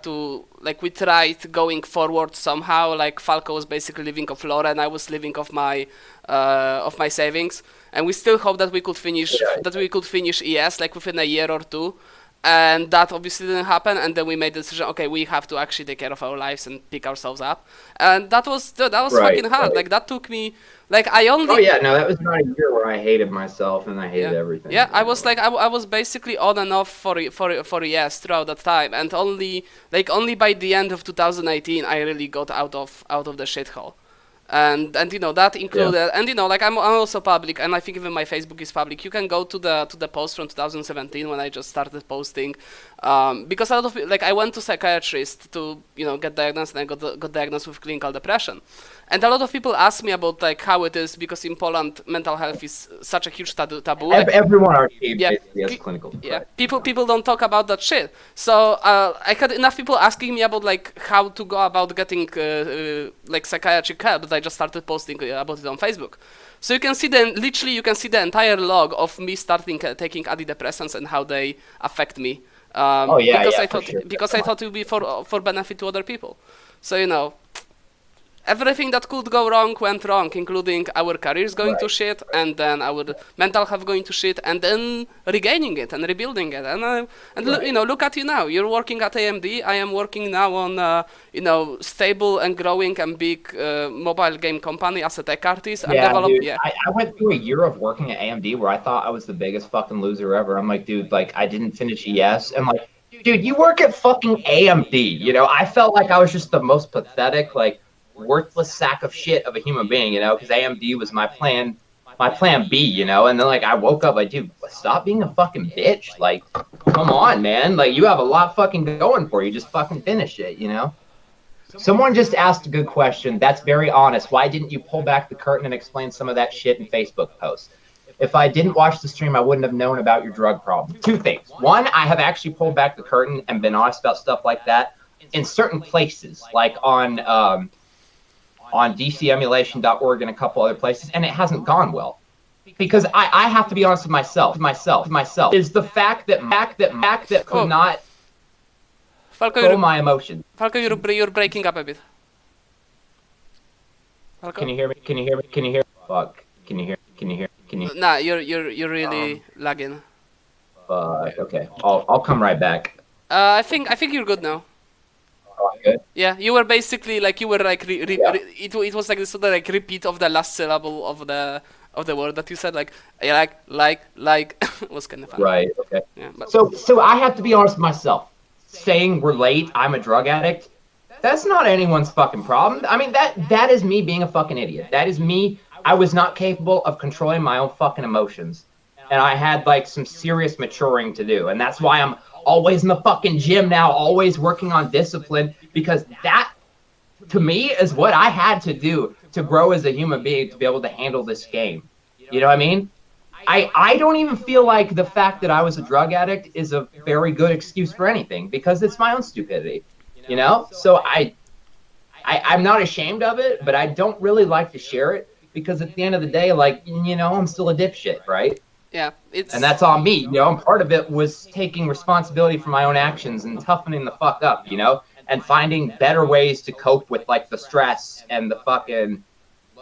to like, we tried going forward somehow. Like, Falco was basically living off lore and I was living off my savings, and we still hope that we could finish ES like within a year or two. And that obviously didn't happen, and then we made the decision, okay, we have to actually take care of our lives and pick ourselves up. And that was Right, fucking hard. right. Like, that took me, like, I only Oh yeah, no, that was not a year where I hated myself and I hated everything. yeah, I you was know, like, I was basically on and off for years throughout that time, and only by the end of 2018 I really got out of the shithole. And you know, that included, and you know, like, I'm also public, and I think even my Facebook is public. You can go to the post from 2017 when I just started posting, because a lot of like, I went to psychiatrist to, you know, get diagnosed, and I got diagnosed with clinical depression. And a lot of people ask me about like how it is, because in Poland mental health is such a huge taboo. Like, everyone our team yeah, basically has pe- clinical yeah, depression. people don't talk about that shit. So I had enough people asking me about like how to go about getting like psychiatric help, that I just started posting about it on Facebook. So you can see you can see the entire log of me starting taking antidepressants and how they affect me. Oh yeah, Because yeah, I for thought sure. because I thought it would be for benefit to other people. So, you know, everything that could go wrong went wrong, including our careers going to Right. shit, and then our mental health going to shit, and then regaining it and rebuilding it. And you know, look at you now. You're working at AMD. I am working now on you know, stable and growing and big mobile game company as a tech artist and Yeah, develop. dude. Yeah, I went through a year of working at AMD where I thought I was the biggest fucking loser ever. I'm like, dude, like I didn't finish ES. And like, dude, you work at fucking AMD. You know, I felt like I was just the most pathetic, like worthless sack of shit of a human being, you know, because AMD was my plan B, you know. And then like I woke up like, dude, stop being a fucking bitch. Like, come on, man. Like you have a lot fucking going for you. Just fucking finish it, you know? Someone just asked a good question. That's very honest. Why didn't you pull back the curtain and explain some of that shit in Facebook posts? If I didn't watch the stream, I wouldn't have known about your drug problem. Two things. One, I have actually pulled back the curtain and been honest about stuff like that in certain places, like on dcemulation.org and a couple other places, and it hasn't gone well. Because I have to be honest with myself, is the fact that could Oh, not Falco, control my emotions. Falco, you're breaking up a bit. Falco? Can you hear me? Can you hear me? Can you hear? Fuck. Can you hear? Can you hear? Can you? Nah, you're really lagging. Fuck. Okay. I'll come right back. I think you're good now. Oh, good. Yeah, you were basically like, you were like Yeah. it was like this sort of like repeat of the last syllable of the word that you said, like, yeah, like was kind of funny. Right. Okay. Yeah, but So I have to be honest with myself. Saying we're late, I'm a drug addict. That's not anyone's fucking problem. I mean, that is me being a fucking idiot. That is me. I was not capable of controlling my own fucking emotions. And I had like some serious maturing to do. And that's why I'm always in the fucking gym now, always working on discipline, because that to me is what I had to do to grow as a human being, to be able to handle this game. You know what I mean? I don't even feel like the fact that I was a drug addict is a very good excuse for anything, because it's my own stupidity, you know? So I'm not ashamed of it, but I don't really like to share it, because at the end of the day, like, you know, I'm still a dipshit, right? yeah, it's And that's on me, you know? And part of it was taking responsibility for my own actions and toughening the fuck up, you know? And finding better ways to cope with like the stress and the fucking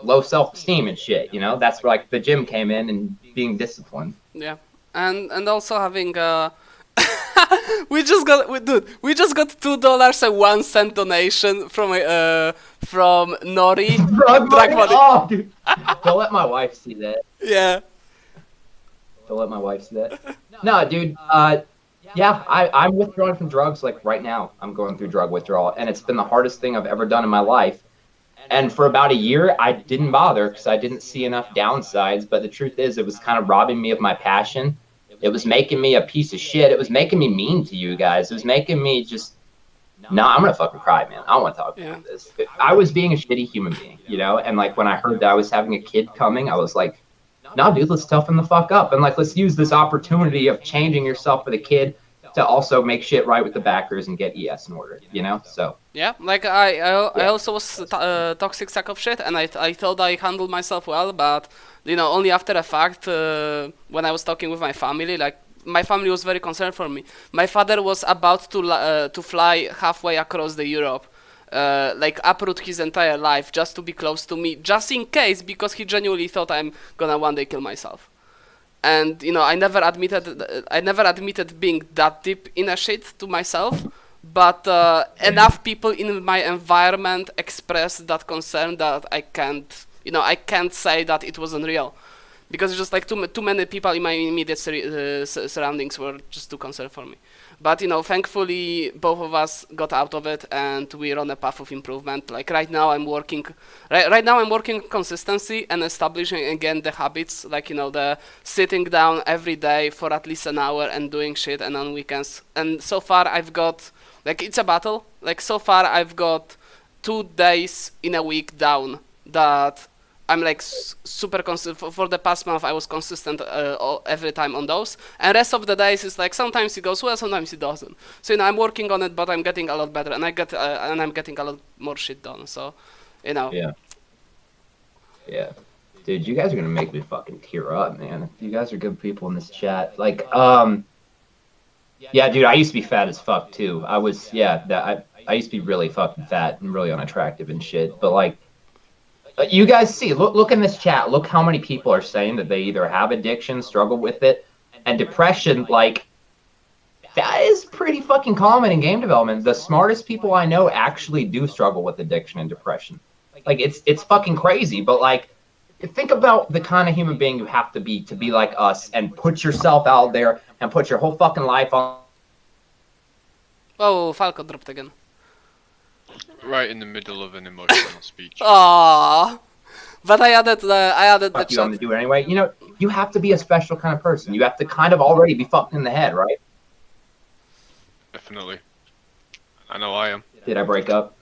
low self-esteem and shit, you know? That's where like the gym came in and being disciplined. yeah, and also having we just got $2 and 1 cent donation from Nori. Drug Drug money? money. Oh, dude. Don't let my wife see that. Yeah, Don't let my wife see that. No, dude. Yeah, I'm withdrawing from drugs like right now. I'm going through drug withdrawal, and it's been the hardest thing I've ever done in my life. And for about a year, I didn't bother because I didn't see enough downsides. But the truth is, it was kind of robbing me of my passion. It was making me a piece of shit. It was making me mean to you guys. It was making me just, nah, I'm gonna fucking cry, man. I don't want to talk about this. I was being a shitty human being, you know. And like when I heard that I was having a kid coming, I was like, nah, dude, let's toughen the fuck up, and like let's use this opportunity of changing yourself for the kid to also make shit right with the backers and get ES in order, you know. So yeah. Like I also was a toxic sack of shit, and I thought I handled myself well, but you know, only after a fact, when I was talking with my family, like my family was very concerned for me. My father was about to fly halfway across the Europe, like uproot his entire life just to be close to me, just in case, because he genuinely thought I'm gonna one day kill myself. And I never admitted being that deep in a shit to myself, but enough people in my environment expressed that concern that I can't say that it wasn't real, because just like too many people in my immediate surroundings were just too concerned for me. But thankfully both of us got out of it, and we're on a path of improvement. Like right now I'm working on consistency and establishing again the habits, like the sitting down every day for at least an hour and doing shit, and on weekends. And so far I've got, like, it's a battle. Like so far I've got 2 days in a week down that I'm like super consistent. For the past month I was consistent every time on those, and rest of the days is like sometimes it goes well, sometimes it doesn't. So I'm working on it, but I'm getting a lot better, and I'm getting a lot more shit done. So Yeah. Yeah. Dude, you guys are gonna make me fucking tear up, man. You guys are good people in this chat. Like, yeah, dude, I used to be fat as fuck too. I was, yeah, I used to be really fucking fat and really unattractive and shit. But like, you guys see, look in this chat. Look how many people are saying that they either have addiction, struggle with it, and depression. Like, that is pretty fucking common in game development. The smartest people I know actually do struggle with addiction and depression. Like, it's fucking crazy. But like, think about the kind of human being you have to be like us and put yourself out there and put your whole fucking life on. Oh, Falco dropped again. Right in the middle of an emotional speech. Aww. But I added the You want to chat. do it anyway. You have to be a special kind of person. You have to kind of already be fucked in the head, right? Definitely. I know I am. Did I break up?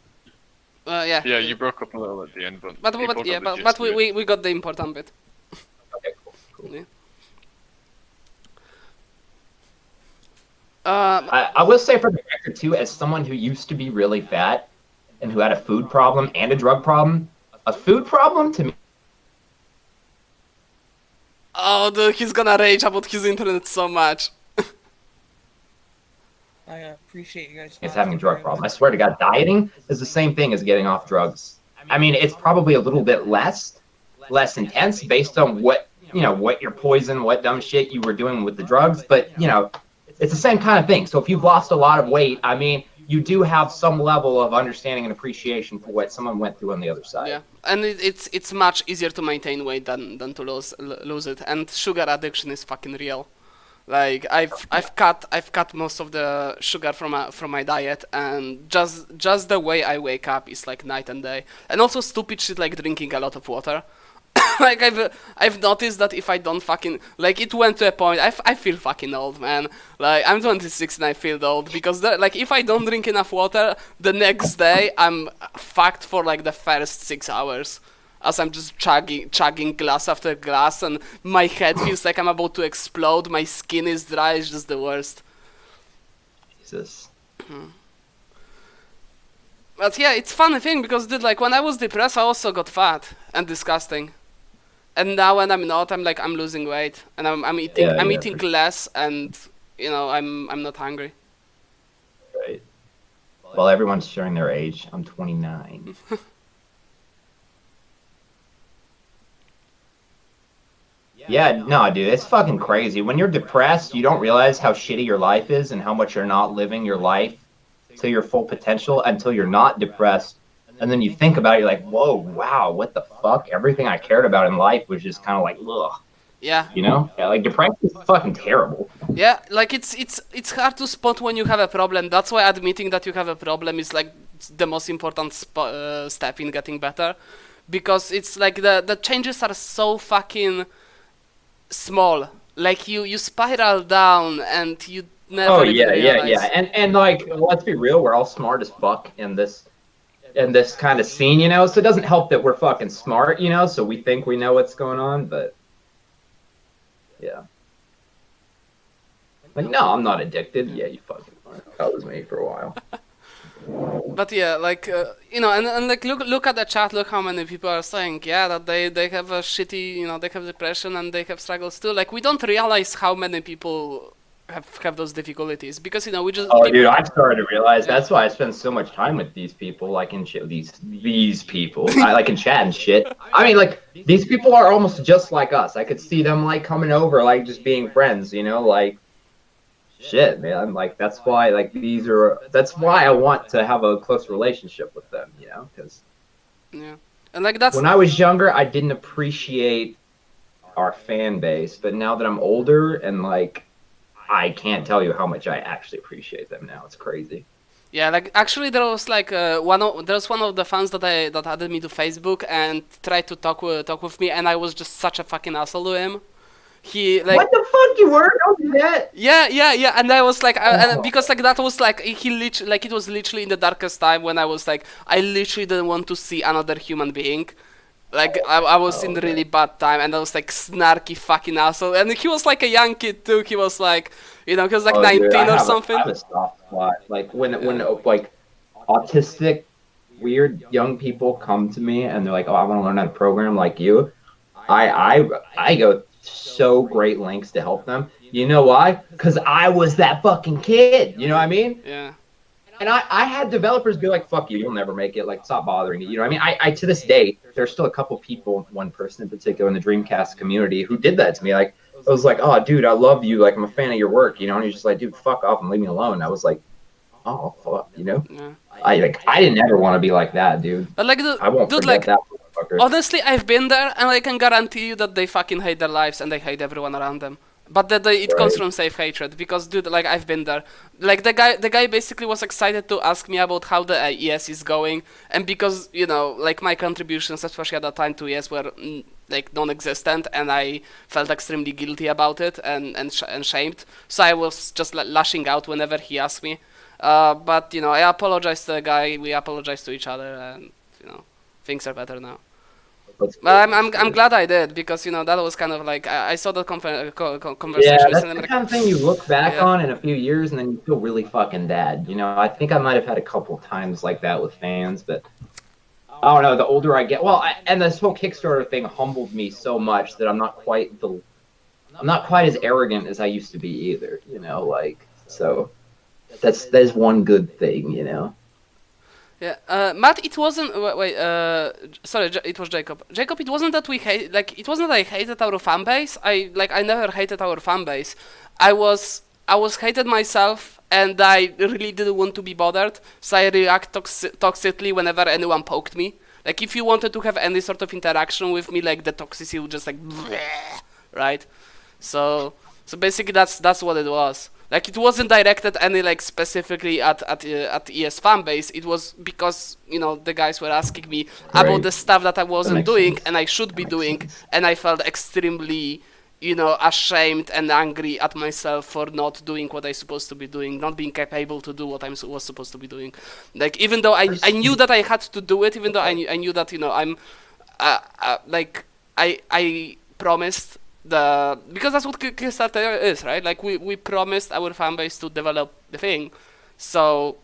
Yeah. Yeah, you broke up a little at the end, but But people got the but gist of it. we got the important bit. Okay, cool. Yeah. I will say for the record too, as someone who used to be really fat and who had a food problem and a drug problem, a food problem to me. Oh, dude, he's gonna rage about his internet so much. I appreciate you guys. Is having a drug problem. I swear to God, dieting is the same thing as getting off drugs. I mean, it's probably a little bit less intense based on what your poison, what dumb shit you were doing with the drugs, but it's the same kind of thing. So if you've lost a lot of weight, I mean, you do have some level of understanding and appreciation for what someone went through on the other side. Yeah, and it's much easier to maintain weight than to lose it. And sugar addiction is fucking real. Like I've cut most of the sugar from my diet, and just the way I wake up is like night and day. And also stupid shit like drinking a lot of water. Like I've noticed that if I don't fucking, like, it went to a point I feel fucking old, man. Like I'm 26 and I feel old because like if I don't drink enough water, the next day I'm fucked for like the first 6 hours, as I'm just chugging glass after glass, and my head feels like I'm about to explode. My skin is dry. It's just the worst. Jesus. But yeah, it's funny thing because, dude, like when I was depressed, I also got fat and disgusting. And now when I'm not, I'm losing weight, and I'm eating less, and I'm not hungry. Right. Well, everyone's sharing their age. I'm 29. Yeah, no, dude, it's fucking crazy. When you're depressed, you don't realize how shitty your life is and how much you're not living your life to your full potential until you're not depressed. And then you think about it, you're like, whoa, wow, what the fuck? Everything I cared about in life was just kind of like, ugh. Yeah. Yeah, like depression is fucking terrible. Yeah, like it's hard to spot when you have a problem. That's why admitting that you have a problem is like the most important step in getting better, because it's like the changes are so fucking small. Like you spiral down and you never even realize. Yeah. And like, let's be real, we're all smart as fuck in this kind of scene, so it doesn't help that we're fucking smart, so we think we know what's going on, but yeah. Like, no, I'm not addicted. Yeah, you fucking are. That was me for a while. But yeah, like and like look at the chat. Look how many people are saying that they have a shitty, they have depression and they have struggles too. Like we don't realize how many people have those difficulties because we just Oh, dude, I've started to realize that's why I spend so much time with these people, like in these people. I like in chat and shit. I mean, like these people are almost just like us. I could see them like coming over, like just being friends, like shit, man. Like that's why, like that's why I want to have a close relationship with them, because yeah, and like that's when I was younger, I didn't appreciate our fan base, but now that I'm older and like I can't tell you how much I actually appreciate them now. It's crazy. yeah. Like actually, there was like there's one of the fans that added me to Facebook and tried to talk with me, and I was just such a fucking asshole to him. He like What the fuck, you were? Don't do that. yeah, and I was like, and Oh. because like that was like he literally like it was literally in the darkest time when I was like I literally didn't want to see another human being. Like I was in a really bad time, and I was like snarky fucking asshole. And he was like a young kid too. He was like, he was like Oh, dude, 19 or something. I have a soft spot. Like when like autistic, weird young people come to me and they're like, "Oh, I want to learn how to program like you." I go so great lengths to help them. You know why? Because I was that fucking kid. You know what I mean? Yeah. And I had developers be like, "Fuck you, you'll never make it. Like, stop bothering you." You know what I mean? I to this day, there's still a couple people, one person in particular in the Dreamcast community who did that to me. Like, I was like, "Oh, dude, I love you. Like, I'm a fan of your work." And he's just like, "Dude, fuck off and leave me alone." And I was like, "Oh, fuck," Yeah. I didn't ever want to be like that, dude. But like, I won't dude, forget like, that motherfucker. honestly, I've been there, and I can guarantee you that they fucking hate their lives and they hate everyone around them. But it comes Right. from safe hatred because, dude, like I've been there. Like the guy basically was excited to ask me about how the ES is going, and because like my contributions, especially at that time to ES, were like non-existent, and I felt extremely guilty about it and shamed. So I was just lashing out whenever he asked me. But I apologized to the guy. We apologized to each other, and things are better now. But I'm glad I did because that was kind of like I saw that conversation Yeah, recently. that's I'm the like, kind of thing you look back yeah, on in a few years and then you feel really fucking bad. I think I might have had a couple times like that with fans, but I don't know. The older I get, and this whole Kickstarter thing humbled me so much that I'm not quite as arrogant as I used to be either. Like so. That's one good thing. yeah. Matt, it wasn't. Wait, sorry, it was Jacob. Jacob, it wasn't that we hate. Like, it wasn't that I hated our fan base. I never hated our fan base. I was hated myself, and I really didn't want to be bothered. So I react toxically whenever anyone poked me. Like, if you wanted to have any sort of interaction with me, like the toxicity would just like, bleh, right? So basically, that's what it was. Like it wasn't directed any like specifically at ES fanbase. It was because the guys were asking me about Right. the stuff that I wasn't makes doing sense. and I should be That makes doing, sense. and I felt extremely ashamed and angry at myself for not doing what I supposed to be doing, not being capable to do what was supposed to be doing. Like even though I knew that I had to do it, even though I knew that I'm like I promised because that's what Kickstarter is, right? Like we promised our fan base to develop the thing, so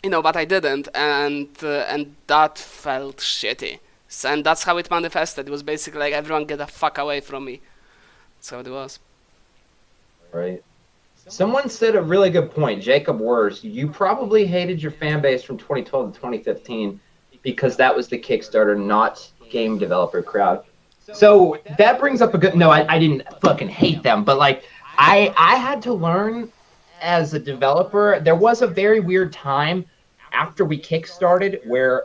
but I didn't, and that felt shitty. And that's how it manifested. It was basically like everyone get the fuck away from me. That's how it was. Right. Someone said a really good point, Jacob Wurst. You probably hated your fan base from 2012 to 2015 because that was the Kickstarter, not game developer crowd. So that brings up a good. No, I didn't fucking hate them, but like I had to learn as a developer. There was a very weird time after we kickstarted where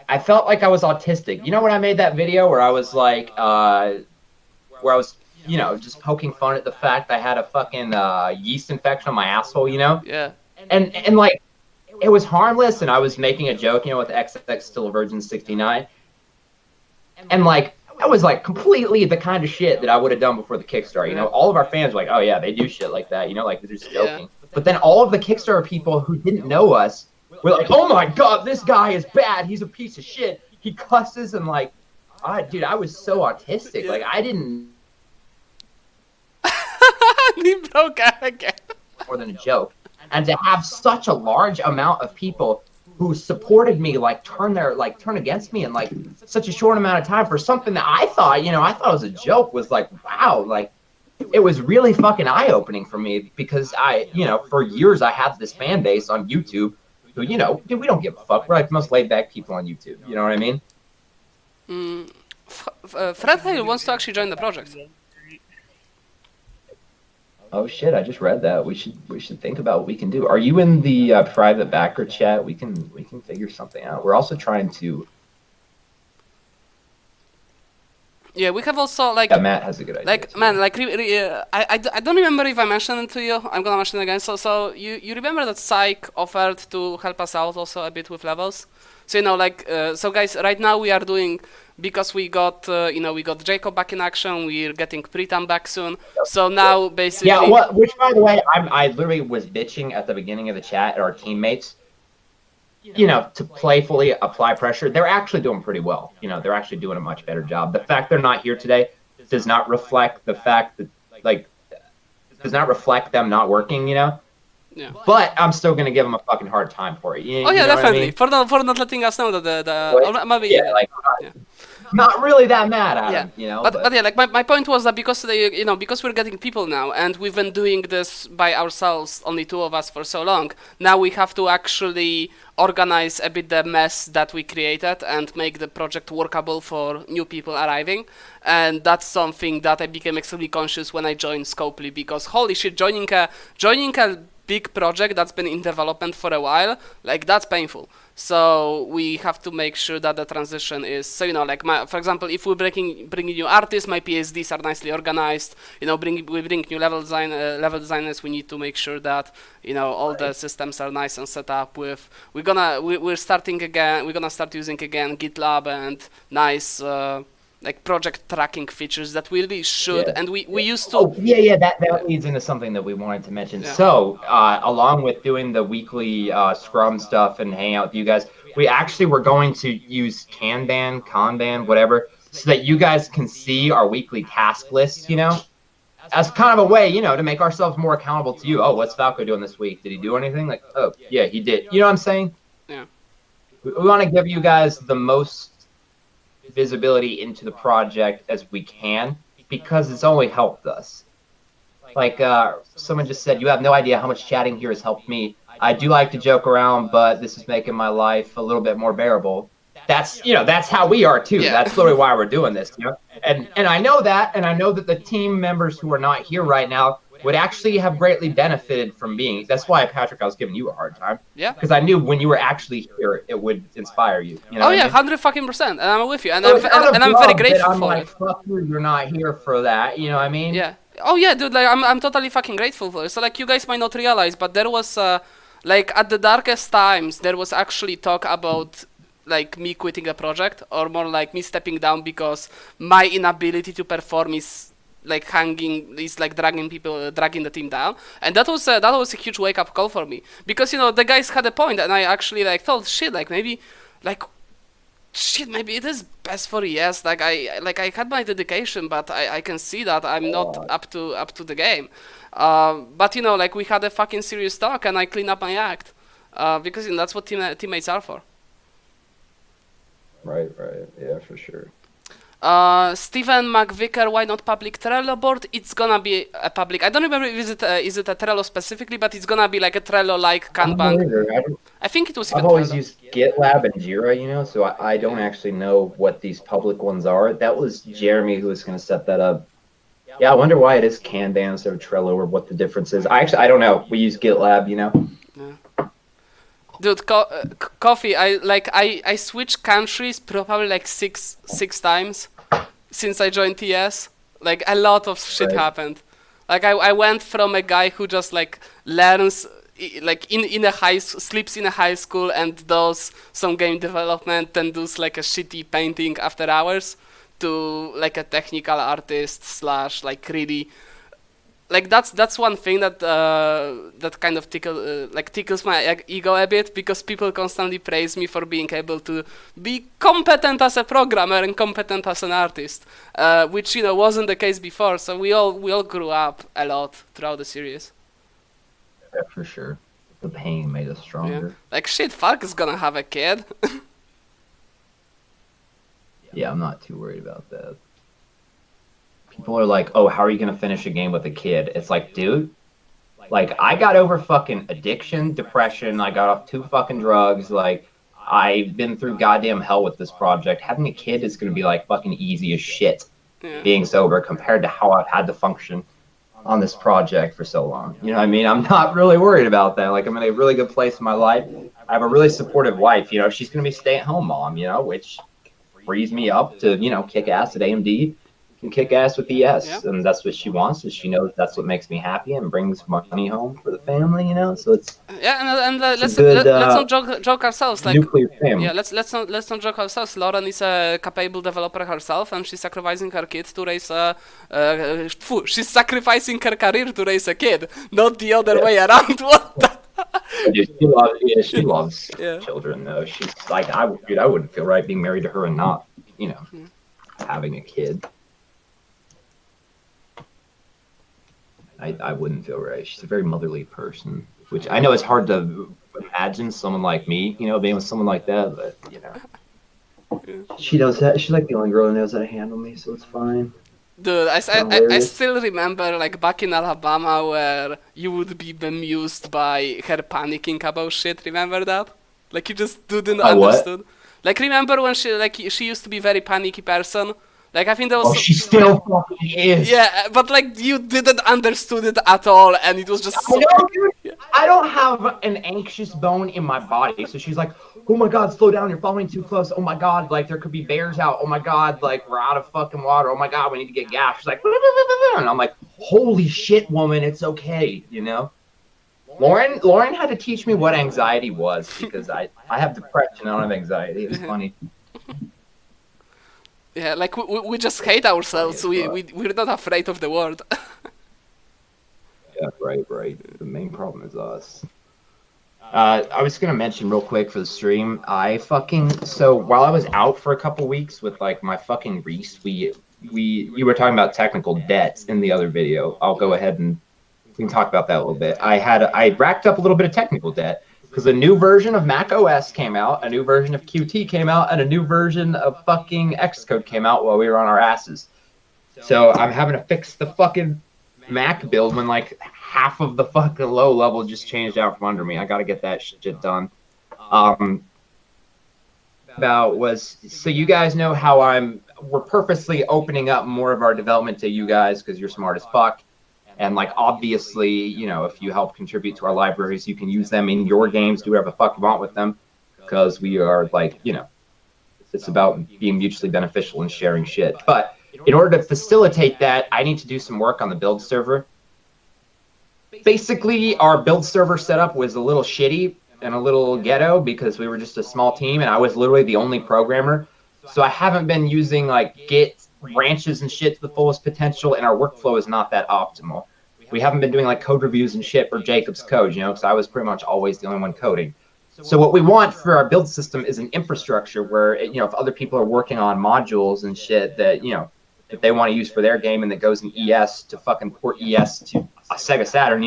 I felt like I was autistic. When I made that video where I was like, where I was, just poking fun at the fact I had a fucking yeast infection on my asshole. Yeah. And like it was harmless, and I was making a joke, with the XX Still a Virgin 69, and like. That was like completely the kind of shit that I would have done before the Kickstarter. All of our fans were like, "Oh yeah, they do shit like that." Like they're just joking. Yeah. But then all of the Kickstarter people who didn't know us were like, "Oh my god, this guy is bad. He's a piece of shit. He cusses," and like, dude, I was so autistic. Yeah. Like I didn't He broke out again. more than a joke, and to have such a large amount of people who supported me turn against me in like such a short amount of time for something that I thought was a joke was like, wow, like it was really fucking eye-opening for me because for years I had this fan base on YouTube who, dude, we don't give a fuck. We're like the most laid-back people on YouTube. You know what I mean? Fred Hale wants to actually join the project. Oh shit! I just read that. We should think about what we can do. Are you in the private backer chat? We can figure something out. We're also trying to. Yeah, we have also like. Yeah, Matt has a good idea. Like, man, like, I don't remember if I mentioned it to you. I'm gonna mention it again. So you remember that Psych offered to help us out also a bit with levels. So so guys, right now we are doing, because we got we got Jacob back in action. We're getting Pritam back soon. So now basically. Yeah, well, which by the way, I literally was bitching at the beginning of the chat at our teammates. To playfully apply pressure, they're actually doing pretty well. They're actually doing a much better job. The fact they're not here today does not reflect the fact that, does not reflect them not working, Yeah. But I'm still going to give them a fucking hard time for it. Oh, yeah, definitely. For not letting us know that maybe. Yeah, not really that mad at them, But yeah, like my point was that because because we're getting people now and we've been doing this by ourselves, only two of us for so long, now we have to actually organize a bit the mess that we created and make the project workable for new people arriving. And that's something that I became extremely conscious when I joined Scopely, because holy shit, joining a big project that's been in development for a while, like, that's painful. So we have to make sure that the transition is, for example, if we're bringing new artists, my PhDs are nicely organized. We bring new level designers. We need to make sure that all the systems are nice and set up. We're starting again. We're gonna start using again GitLab and nice. Project tracking features that we really should, and we used to. Oh, yeah, that leads into something that we wanted to mention. Yeah. So, along with doing the weekly Scrum stuff and hanging out with you guys, we actually were going to use Kanban, whatever, so that you guys can see our weekly task lists, as kind of a way, to make ourselves more accountable to you. Oh, what's Falco doing this week? Did he do anything? Like, oh, yeah, he did. You know what I'm saying? Yeah. We want to give you guys the most visibility into the project as we can, because it's only helped us. Like someone just said, you have no idea how much chatting here has helped me. I do like to joke around, but this is making my life a little bit more bearable. That's that's how we are too. Yeah. That's literally why we're doing this. And I know that, and I know that the team members who are not here right now would actually have greatly benefited from being. That's why, Patrick, I was giving you a hard time. Yeah. Because I knew when you were actually here, it would inspire you. Oh yeah, 100%, and I'm with you, and I'm very grateful for it. Fuck you, you're not here for that. You know what I mean? Yeah. Oh yeah, dude. Like I'm totally fucking grateful for it. So you guys might not realize, but there was at the darkest times, there was actually talk about me quitting a project, or more like me stepping down because my inability to perform is dragging the team down. And that was a huge wake up call for me, because the guys had a point, and I actually thought, shit, maybe it is best for ES. I had my dedication, but I can see that I'm not up to the game. But we had a fucking serious talk, and I cleaned up my act, because that's what teammates are for. Right, yeah, for sure. Steven McVicker, why not public Trello board? It's gonna be a public. I don't remember if is it a Trello specifically, but it's gonna be like a Trello-like Kanban. I think it was. I've always used GitLab and Jira, so I don't actually know what these public ones are. That was Jeremy who was gonna set that up. Yeah, I wonder why it is Kanban instead of Trello, or what the difference is. I don't know. We use GitLab, Yeah. Dude, coffee. I switched countries probably six times since I joined TS. A lot of shit happened. I went from a guy who just learns sleeps in a high school and does some game development and does a shitty painting after hours, to a technical artist / really. That's one thing that that kind of tickles my ego a bit, because people constantly praise me for being able to be competent as a programmer and competent as an artist, which wasn't the case before. So we all grew up a lot throughout the series. Yeah, for sure. The pain made us stronger. Yeah. Shit, Falk is gonna have a kid. Yeah, I'm not too worried about that. people are like, "Oh, how are you gonna finish a game with a kid?" It's like, dude, like I got over fucking addiction, depression. I got off 2 fucking drugs. Like I've been through goddamn hell with this project. Having a kid is gonna be like fucking easy as shit. Yeah. Being sober compared to how I've had to function on this project for so long. You know what I mean? I'm not really worried about that. Like I'm in a really good place in my life. I have a really supportive wife. You know, she's gonna be stay-at-home mom. You know, which frees me up to kick ass at AMD and kick ass with ES, Yeah. and that's what she wants. And she knows that's what makes me happy and brings money home for the family. You know, so it's Yeah, and it's a let's good let's not joke ourselves. Like, nuclear family. yeah, let's not joke ourselves. Lauren is a capable developer herself, and she's sacrificing her kid to raise a. She's sacrificing her career to raise a kid, not the other way around. What? Dude, she loves Yeah. children though. She's like, I wouldn't feel right being married to her and not, having a kid. I wouldn't feel right. She's a very motherly person, which I know it's hard to imagine someone like me, being with someone like that, but she knows that. She's like the only girl who knows how to handle me, so it's fine. Dude, I Hilarious. still remember like back in Alabama where you would be bemused by her panicking about shit. Remember that? Like you just didn't By what? understood. Like remember when she used to be very panicky person. Like I think there was. Oh, she still fucking is. Yeah, but like you didn't understood it at all, and it was just. I know, dude. I don't have an anxious bone in my body. So she's like, "Oh my God, slow down! You're following too close. Oh my God, like there could be bears out. Oh my God, like we're out of fucking water. Oh my God, we need to get gas." She's like, and I'm like, "Holy shit, woman, it's okay." Lauren had to teach me what anxiety was because I have depression. I don't have anxiety. It's funny. Yeah, like we just hate ourselves. We're not afraid of the world. Yeah, right. The main problem is us. I was gonna mention real quick for the stream. So while I was out for a couple weeks with like my fucking Reese, you were talking about technical debt in the other video. I'll go ahead and we can talk about that a little bit. I racked up a little bit of technical debt because a new version of Mac OS came out, a new version of Qt came out, and a new version of fucking Xcode came out while we were on our asses. So I'm having to fix the fucking Mac build when like half of the fucking low level just changed out from under me. I got to get that shit done. So you guys know how we're purposely opening up more of our development to you guys because you're smart as fuck. And like obviously, if you help contribute to our libraries, you can use them in your games, do whatever the fuck you want with them, because we are like, it's about being mutually beneficial and sharing shit. But in order to facilitate that, I need to do some work on the build server. Basically, our build server setup was a little shitty and a little ghetto because we were just a small team and I was literally the only programmer. So I haven't been using like Git branches and shit to the fullest potential, and our workflow is not that optimal. We haven't been doing like code reviews and shit for Jacob's code, because I was pretty much always the only one coding. So what we want for our build system is an infrastructure where, if other people are working on modules and shit that, that they want to use for their game and that goes in ES to fucking port ES to a Sega Saturn,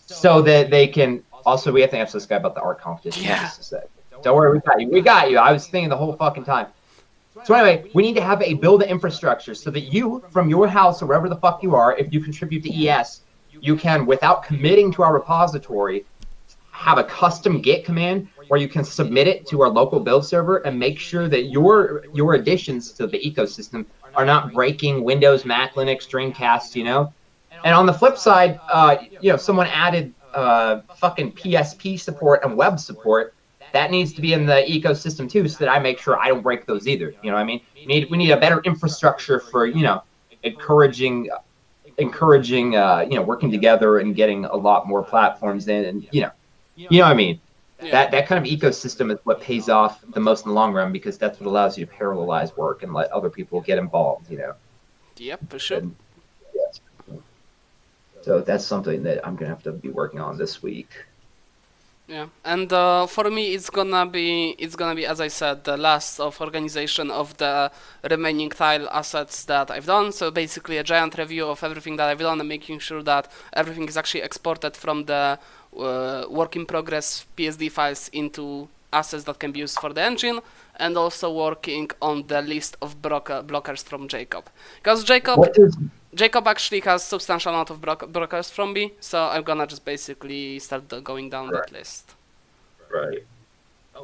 so that they can. Also, we have to answer this guy about the art competition. Yeah. Just a sec. Don't worry, we got you. I was thinking the whole fucking time. So anyway, we need to have a build infrastructure so that you, from your house or wherever the fuck you are, if you contribute to ES, you can, without committing to our repository, have a custom Git command where you can submit it to our local build server and make sure that your additions to the ecosystem are not breaking Windows, Mac, Linux, Dreamcast, And on the flip side, someone added fucking PSP support and web support. That needs to be in the ecosystem too, so that I make sure I don't break those either. You know what I mean? We need a better infrastructure for encouraging working together and getting a lot more platforms in, and you know what I mean. Yeah. That kind of ecosystem is what pays off the most in the long run because that's what allows you to parallelize work and let other people get involved. Yep, for sure. And, yes. So that's something that I'm gonna have to be working on this week. Yeah, and for me, it's gonna be as I said, the last of organization of the remaining tile assets that I've done. So basically, a giant review of everything that I've done and making sure that everything is actually exported from the work in progress PSD files into assets that can be used for the engine, and also working on the list of blockers from Jacob. Because Jacob actually has substantial amount of blockers from me, so I'm gonna just basically start going down that list. Right.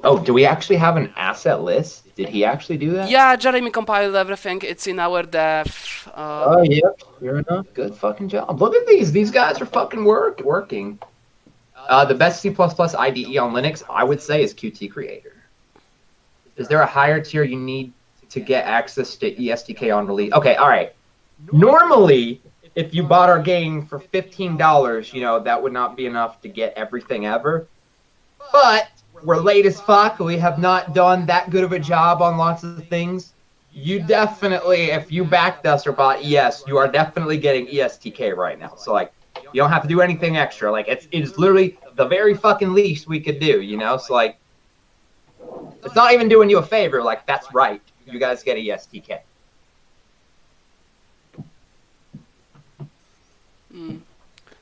Oh, do we actually have an asset list? Did he actually do that? Yeah, Jeremy compiled everything. It's in our dev. Oh, yeah. Fair enough. Good fucking job. Look at these. These guys are fucking working. The best C++ IDE on Linux, I would say, is Qt Creator. Is there a higher tier you need to get access to ESDK on release? Okay, all right. Normally, if you bought our game for $15, you know, that would not be enough to get everything ever. But we're late as fuck. We have not done that good of a job on lots of things. You definitely, if you backed us or bought ES, you are definitely getting ESTK right now. So, like, you don't have to do anything extra. Like, it's literally the very fucking least we could do, you know? So, like, it's not even doing you a favor. Like, that's right. You guys get ESTK.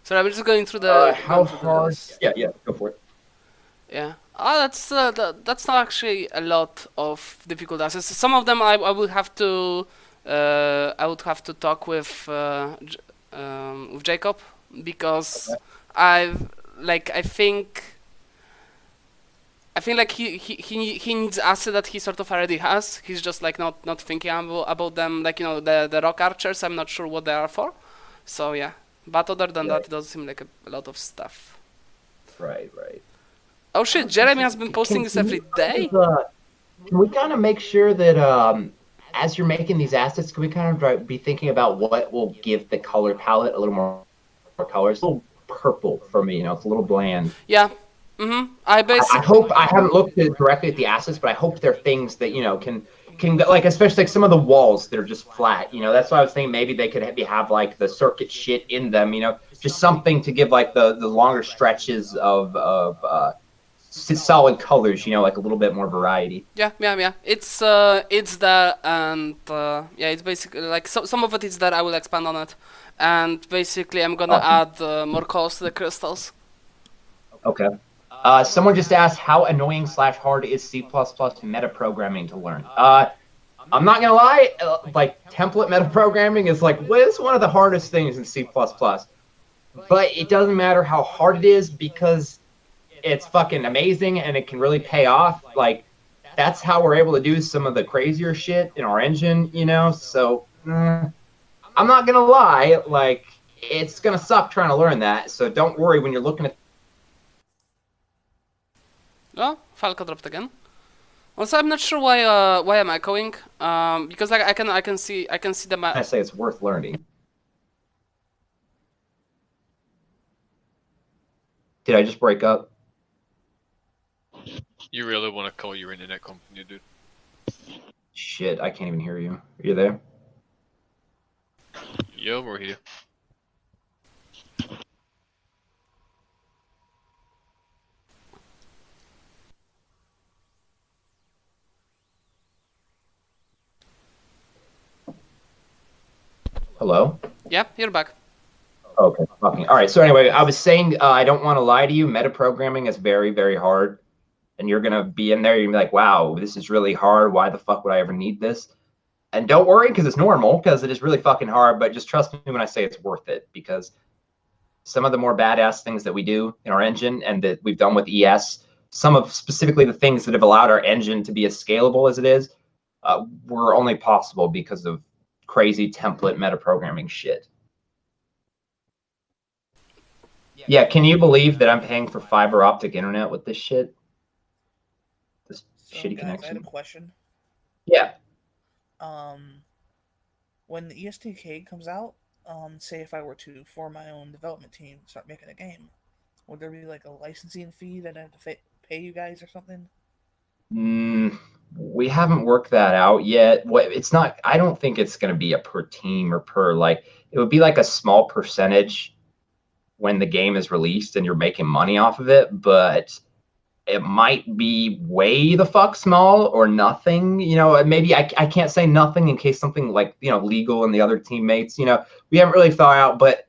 So I'm just going through the. How hard? Yeah, go for it. Yeah. That's not actually a lot of difficult assets. Some of them I would have to talk with Jacob, because I think like he needs assets that he sort of already has. He's just like not thinking about them. Like, you know, the rock archers, I'm not sure what they are for. So yeah. But other than that, it does seem like a lot of stuff. Right. Oh shit, Jeremy has been posting this every day? Can we kind of make sure that as you're making these assets, can we kind of be thinking about what will give the color palette a little more colors? A little purple for me, you know, it's a little bland. Yeah. I hope, I haven't looked directly at the assets, but I hope they're things that, you know, can like, especially like some of the walls that are just flat, you know, that's why I was thinking maybe they could have like the circuit shit in them, you know, just something to give like the longer stretches of solid colors, you know, like a little bit more variety. Yeah. It's there, and yeah, it's basically like some of it is there. I will expand on it, and basically I'm gonna add more colors to the crystals. Okay. Someone just asked, how annoying / hard is C++ metaprogramming to learn? I'm not gonna lie, like template metaprogramming is like, well, it's one of the hardest things in C++. But it doesn't matter how hard it is, because it's fucking amazing and it can really pay off. Like, that's how we're able to do some of the crazier shit in our engine, you know? So, I'm not gonna lie, like, it's gonna suck trying to learn that. So don't worry when you're looking at. Oh, Falco dropped again. Also, I'm not sure why I'm echoing. Because I can see the I say it's worth learning. Did I just break up? You really want to call your internet company, dude? Shit, I can't even hear you. Are you there? Yeah, we're here. Hello? Yeah, you're back. Okay. All right. So anyway, I was saying, I don't want to lie to you. Metaprogramming is very, very hard. And you're going to be in there. You're going to be like, wow, this is really hard. Why the fuck would I ever need this? And don't worry, because it's normal, because it is really fucking hard. But just trust me when I say it's worth it, because some of the more badass things that we do in our engine and that we've done with ES, some of specifically the things that have allowed our engine to be as scalable as it is, were only possible because of crazy template metaprogramming shit. Yeah, can you believe that I'm paying for fiber optic internet with this shit? This shitty guys, connection. I had a question. Yeah. When the ESTK comes out, say if I were to form my own development team, start making a game, would there be like a licensing fee that I have to pay you guys or something? We haven't worked that out yet. It's not. I don't think it's going to be a per team or per, like, it would be like a small percentage when the game is released and you're making money off of it, but it might be way the fuck small or nothing. You know, maybe I can't say nothing in case something like, you know, legal and the other teammates, you know, we haven't really thought out. But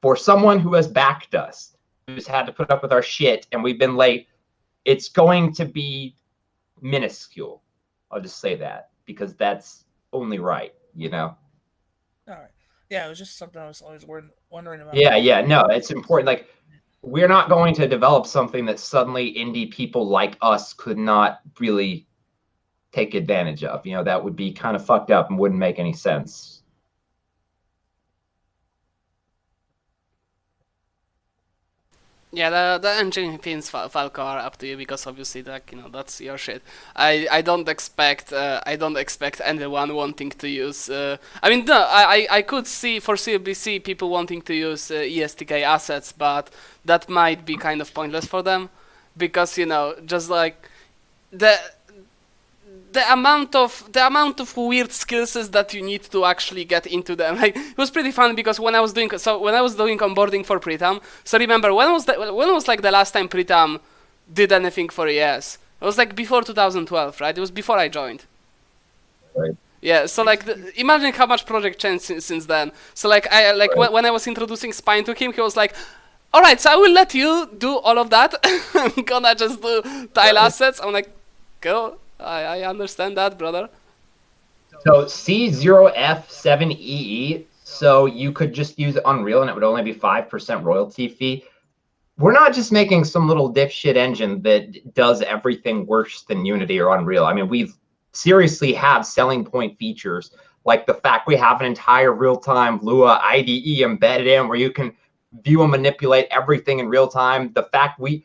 for someone who has backed us, who's had to put up with our shit and we've been late, it's going to be minuscule. I'll just say that because that's only right, you know. All right. Yeah, it was just something I was always wondering about. Yeah, no, it's important. Like, we're not going to develop something that suddenly indie people like us could not really take advantage of. You know, that would be kind of fucked up and wouldn't make any sense. Yeah, the engine things, Falco, are up to you because obviously, like, you know, that's your shit. I don't expect anyone wanting to use. I mean, no, I could foreseeably see people wanting to use ESTK assets, but that might be kind of pointless for them because, you know, just like the the amount of weird skills that you need to actually get into them. Like, it was pretty fun because when I was doing onboarding for Pritam, so remember when was like the last time Pritam did anything for ES? It was like before 2012, right? It was before I joined. Right. Yeah, so like imagine how much project changed since then. So like when I was introducing Spine to him, he was like, all right, so I will let you do all of that. I'm gonna just do tile assets. I'm like, cool. I understand that, brother. So C0F7EE, so you could just use Unreal and it would only be 5% royalty fee. We're not just making some little dipshit engine that does everything worse than Unity or Unreal. I mean, we seriously have selling point features, like the fact we have an entire real-time Lua IDE embedded in where you can view and manipulate everything in real time. The fact we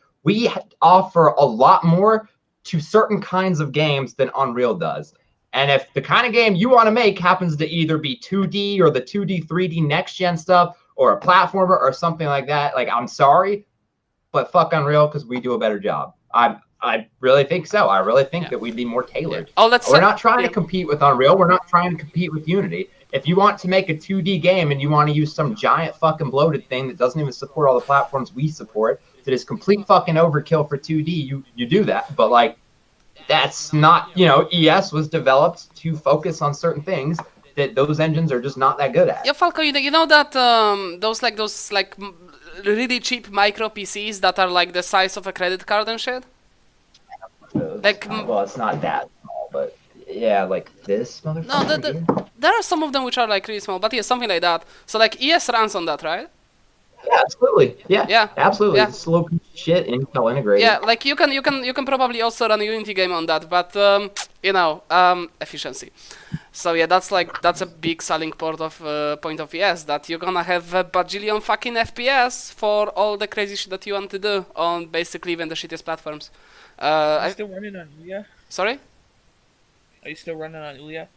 offer a lot more to certain kinds of games than Unreal does. And if the kind of game you want to make happens to either be 2D or the 2D, 3D next-gen stuff or a platformer or something like that, like, I'm sorry, but fuck Unreal because we do a better job. I really think so. I really think that we'd be more tailored. Oh, we're not trying to compete with Unreal. We're not trying to compete with Unity. If you want to make a 2D game and you want to use some giant fucking bloated thing that doesn't even support all the platforms we support, that is complete fucking overkill for 2D, you do that. But like, that's not, you know, ES was developed to focus on certain things that those engines are just not that good at. Yeah, Falco, you know that those really cheap micro PCs that are like the size of a credit card and shit? Like, well, it's not that small, but yeah, like this motherfucker. No, there are some of them which are like really small, but yeah, something like that. So like ES runs on that, right? Yeah, absolutely. Yeah, absolutely. Yeah. It's slow shit, Intel integrated. Yeah, like you can probably also run a Unity game on that, but you know, efficiency. So yeah, that's a big selling point of ES, that you're gonna have a bajillion fucking FPS for all the crazy shit that you want to do on basically even the shittiest platforms. Are you still running on Ouya? Sorry? Are you still running on Ouya?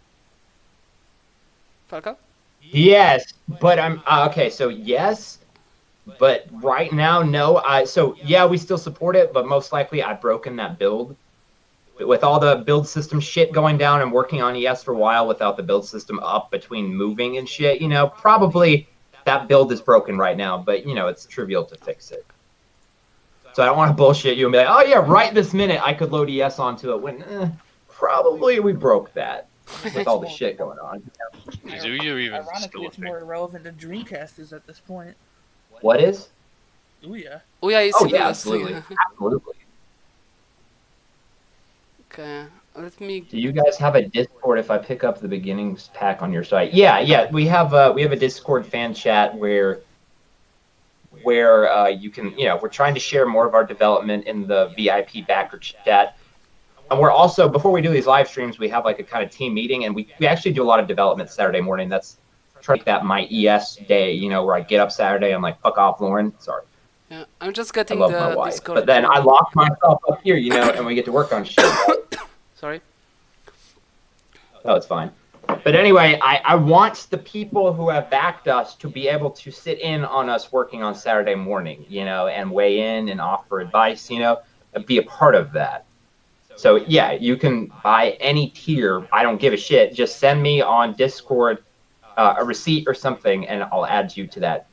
Falco? Yes, but I'm okay. So yes, but right now no. So yeah, we still support it, but most likely I've broken that build. With all the build system shit going down and working on ES for a while without the build system up between moving and shit, you know, probably that build is broken right now, but you know, it's trivial to fix it. So I don't want to bullshit you and be like, oh yeah, right this minute I could load ES onto it when probably we broke that with all the shit going on. Is Ouya even Ironically, still a it's thing? more irrelevant than Dreamcasters at this point. What is? Ouya. Oh yeah, it's Oh yeah, absolutely, absolutely. Okay, let me. Do you guys have a Discord if I pick up the beginnings pack on your site? Yeah, we have a Discord fan chat where you can, you know, we're trying to share more of our development in the VIP backer chat. And we're also, before we do these live streams, we have like a kind of team meeting, and we actually do a lot of development Saturday morning. That's try to make that my ES day, you know, where I get up Saturday, I'm like, fuck off, Lauren. Sorry. Yeah, I'm just I getting love the my wife. Discord. But then I lock myself up here, you know, and we get to work on shit. Sorry. Oh, it's fine. But anyway, I want the people who have backed us to be able to sit in on us working on Saturday morning, you know, and weigh in and offer advice, you know, and be a part of that. So yeah, you can buy any tier. I don't give a shit. Just send me on Discord a receipt or something, and I'll add you to that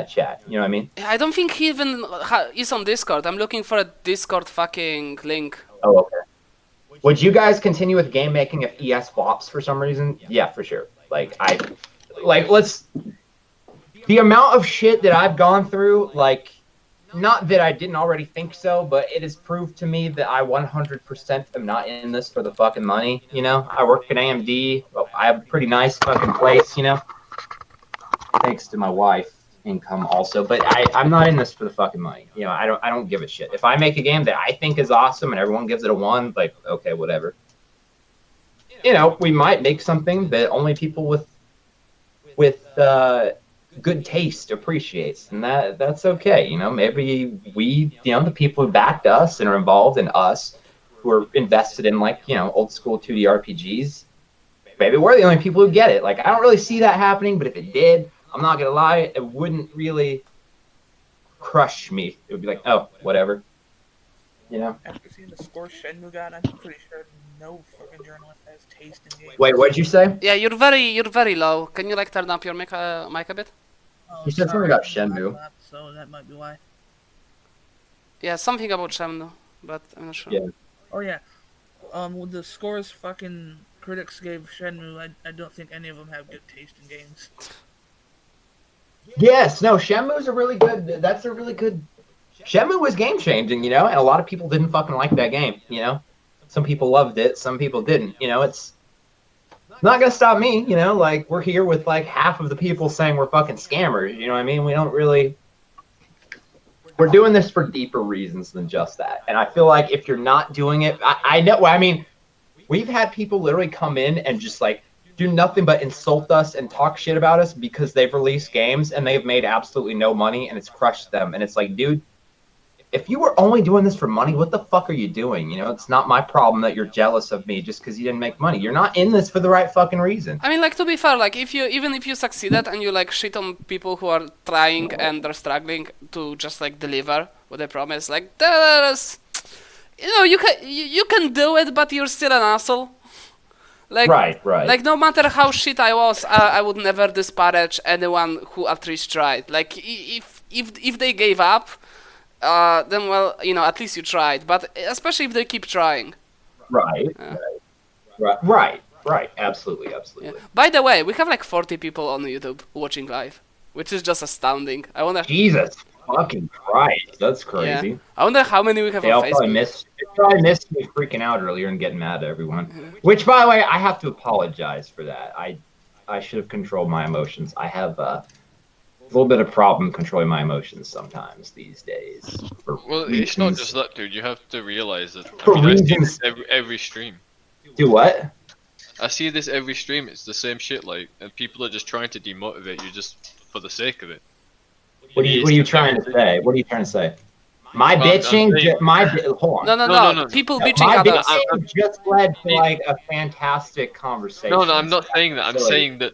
chat. You know what I mean? I don't think he even is on Discord. I'm looking for a Discord fucking link. Oh, okay. Would you guys continue with game making if ES flops for some reason? Yeah, for sure. The amount of shit that I've gone through, like, not that I didn't already think so, but it has proved to me that I 100% am not in this for the fucking money. You know, I work at AMD. Well, I have a pretty nice fucking place. You know, thanks to my wife income also. But I'm not in this for the fucking money. You know, I don't give a shit. If I make a game that I think is awesome and everyone gives it a 1, like okay, whatever. You know, we might make something that only people with good taste appreciates, and that's okay. You know, maybe we, you know, the people who backed us and are involved in us, who are invested in, like, you know, old school 2D RPGs, maybe we're the only people who get it. Like, I don't really see that happening, but if it did, I'm not gonna lie, it wouldn't really crush me. It would be like, oh, whatever. You know. After seeing the score Shenmue got, I'm pretty sure no fucking journalist has taste in games. Wait, what'd you say? Yeah, you're very low. Can you like turn up your mic a bit? Oh, You said something sorry, about I'm Shenmue. not, so that might be why. Yeah, something about Shenmue, but I'm not sure. Yeah. Oh yeah, with the scores fucking critics gave Shenmue, I don't think any of them have good taste in games. Yes, no, Shenmue's a really good. That's a really good. Shenmue was game changing, you know, and a lot of people didn't fucking like that game. You know, some people loved it, some people didn't. You know, it's not gonna stop me. You know, like we're here with like half of the people saying we're fucking scammers. You know what I mean? We don't really. We're doing this for deeper reasons than just that, and I feel like if you're not doing it, I know. I mean, we've had people literally come in and just like do nothing but insult us and talk shit about us because they've released games and they've made absolutely no money and it's crushed them. And it's like, dude, if you were only doing this for money, what the fuck are you doing? You know, it's not my problem that you're jealous of me just because you didn't make money. You're not in this for the right fucking reason. I mean, like, to be fair, like, even if you succeeded and you like shit on people who are trying and they're struggling to just like deliver what they promise, like, there's, you know, you can do it, but you're still an asshole. Like, Right. Like, no matter how shit I was, I would never disparage anyone who at least tried. Like, if they gave up, then, well, you know, at least you tried. But especially if they keep trying. Right. Absolutely. Yeah. By the way, we have like 40 people on YouTube watching live, which is just astounding. I wonder. Jesus fucking Christ, that's crazy. Yeah. I wonder how many we have They on all Facebook. probably missed me freaking out earlier and getting mad at everyone. Which, by the way, I have to apologize for that. I should have controlled my emotions. I have a little bit of problem controlling my emotions sometimes these days. Well, it's not just that, dude. You have to realize that. For I see reasons. this every stream. Do what? I see this every stream. It's the same shit, like, and people are just trying to demotivate you just for the sake of it. What are you trying to say? What are you trying to say? My Well, I'm bitching, saying- hold on. No. People bitching My others. bitching just led to like a fantastic conversation. No, I'm not saying that. I'm So, saying that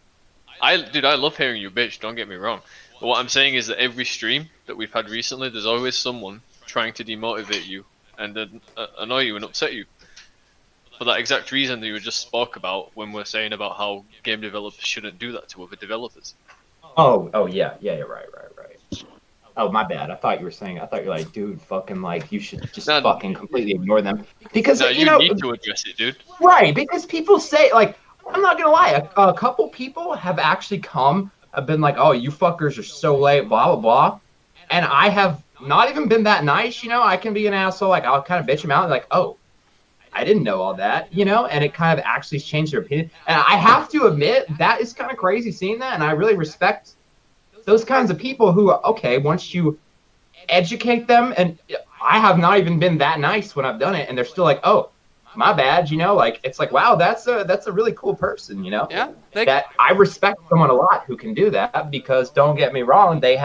I love hearing you bitch, don't get me wrong. But what I'm saying is that every stream that we've had recently, there's always someone trying to demotivate you and then annoy you and upset you. For that exact reason that you just spoke about when we're saying about how game developers shouldn't do that to other developers. Yeah, right. Oh, my bad. I thought you were like, dude, fucking like, you should just No, fucking completely ignore them. Because, No, you you know, need to address it, dude. right, because people say, like, I'm not gonna lie, a couple people have actually have been like, oh, you fuckers are so late, blah, blah, blah. And I have not even been that nice, you know, I can be an asshole, like, I'll kind of bitch them out, like, oh, I didn't know all that, you know, and it kind of actually changed their opinion. And I have to admit, that is kind of crazy seeing that, and I really respect those kinds of people who, okay, once you educate them, and I have not even been that nice when I've done it, and they're still like, oh, my bad, you know, like, it's like, wow, that's a really cool person, you know? Yeah. Like, That I respect someone a lot who can do that, because don't get me wrong, they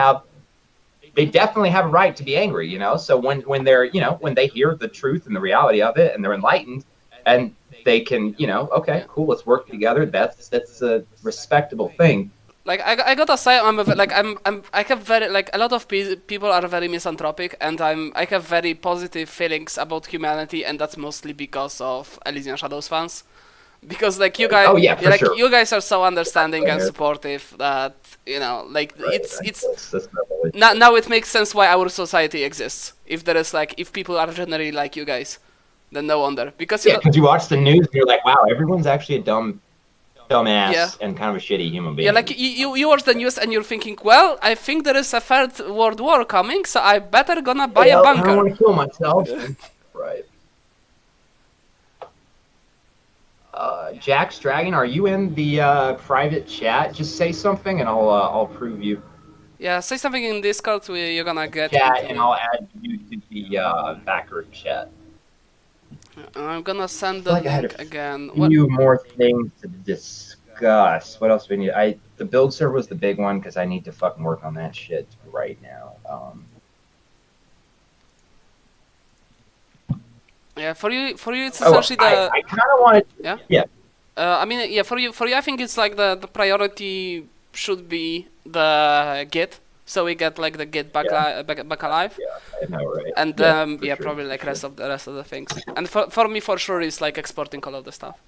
definitely have a right to be angry, you know? So when they're, you know, when they hear the truth and the reality of it and they're enlightened and they can, you know, okay, cool, let's work together. That's a respectable thing. like I gotta say, I have very, like, a lot of people are very misanthropic, and I have very positive feelings about humanity, and that's mostly because of Elysian Shadows fans. Because like you guys, Oh, yeah, for like sure. you guys are so understanding and Yeah. supportive that, you know, like, it's That's not now it makes sense why our society exists. If there is like, if people are generally like you guys, then no wonder. Because yeah, because you watch the news and you're like, wow, everyone's actually a dumb dumbass Yeah. and kind of a shitty human being. Yeah, like you watch the news and you're thinking, well, I think there is a third world war coming, so I better gonna buy a I don't bunker. want to kill myself. Right. Jack's Dragon, are you in the private chat? Just say something and I'll prove you. Yeah, say something in Discord, you're gonna get Chat into and the... I'll add you to the backer chat. I'm gonna send I the feel like I had link a again. What? few more things to discuss. What else do we need? The build server was the big one because I need to fucking work on that shit right now. Yeah, for you, it's essentially the... I kind of wanted. Yeah? Yeah. I mean, yeah, for you, I think it's like the priority should be the Git, so we get like the Git back alive, Yeah, I know, right? and for yeah, sure, probably like for sure. rest of the things. And for me, for sure, is like exporting all of the stuff.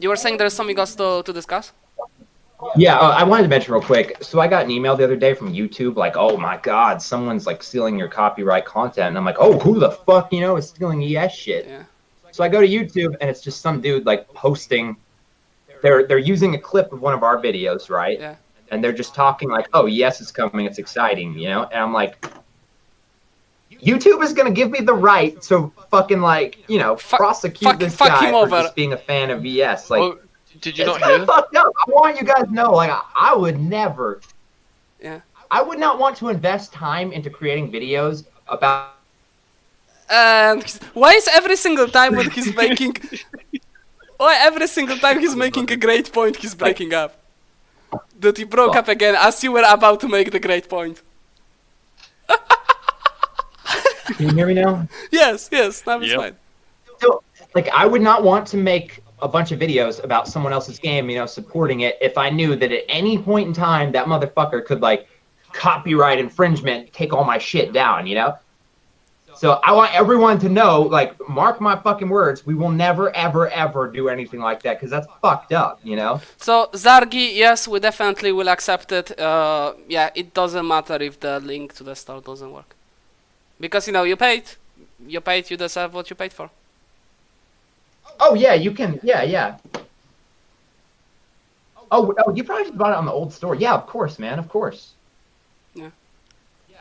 You were saying there's something else to discuss? Yeah, I wanted to mention real quick. So I got an email the other day from YouTube, like, "Oh my God, someone's like stealing your copyright content," and I'm like, "Oh, who the fuck, is stealing ES shit?" Yeah. So I go to YouTube, and it's just some dude like posting. They're using a clip of one of our videos, right? Yeah. And they're just talking like, "Oh, yes, it's coming, it's exciting," And I'm like, YouTube is gonna give me the right to fucking like, prosecute this fuck guy him for over. just being a fan of ES. Like, Oh, did you it's not kind hear? of fucked up. I want you guys to know, like, I would never. Yeah. I would not want to invest time into creating videos about. And why is every single time when he's making... Why every single time he's making a great point, he's breaking up? That he broke up again as you were about to make the great point. Can you hear me now? Yes, that was Yep. fine. So, like, I would not want to make a bunch of videos about someone else's game, supporting it, if I knew that at any point in time that motherfucker could, like, copyright infringement, take all my shit down, So I want everyone to know, like, mark my fucking words, we will never, ever, ever do anything like that, because that's fucked up, So, Zargi, yes, we definitely will accept it. Yeah, it doesn't matter if the link to the store doesn't work. Because, you paid, you deserve what you paid for. Oh, yeah, you can, yeah. Oh, you probably just bought it on the old store. Yeah, of course, man, of course. Yeah.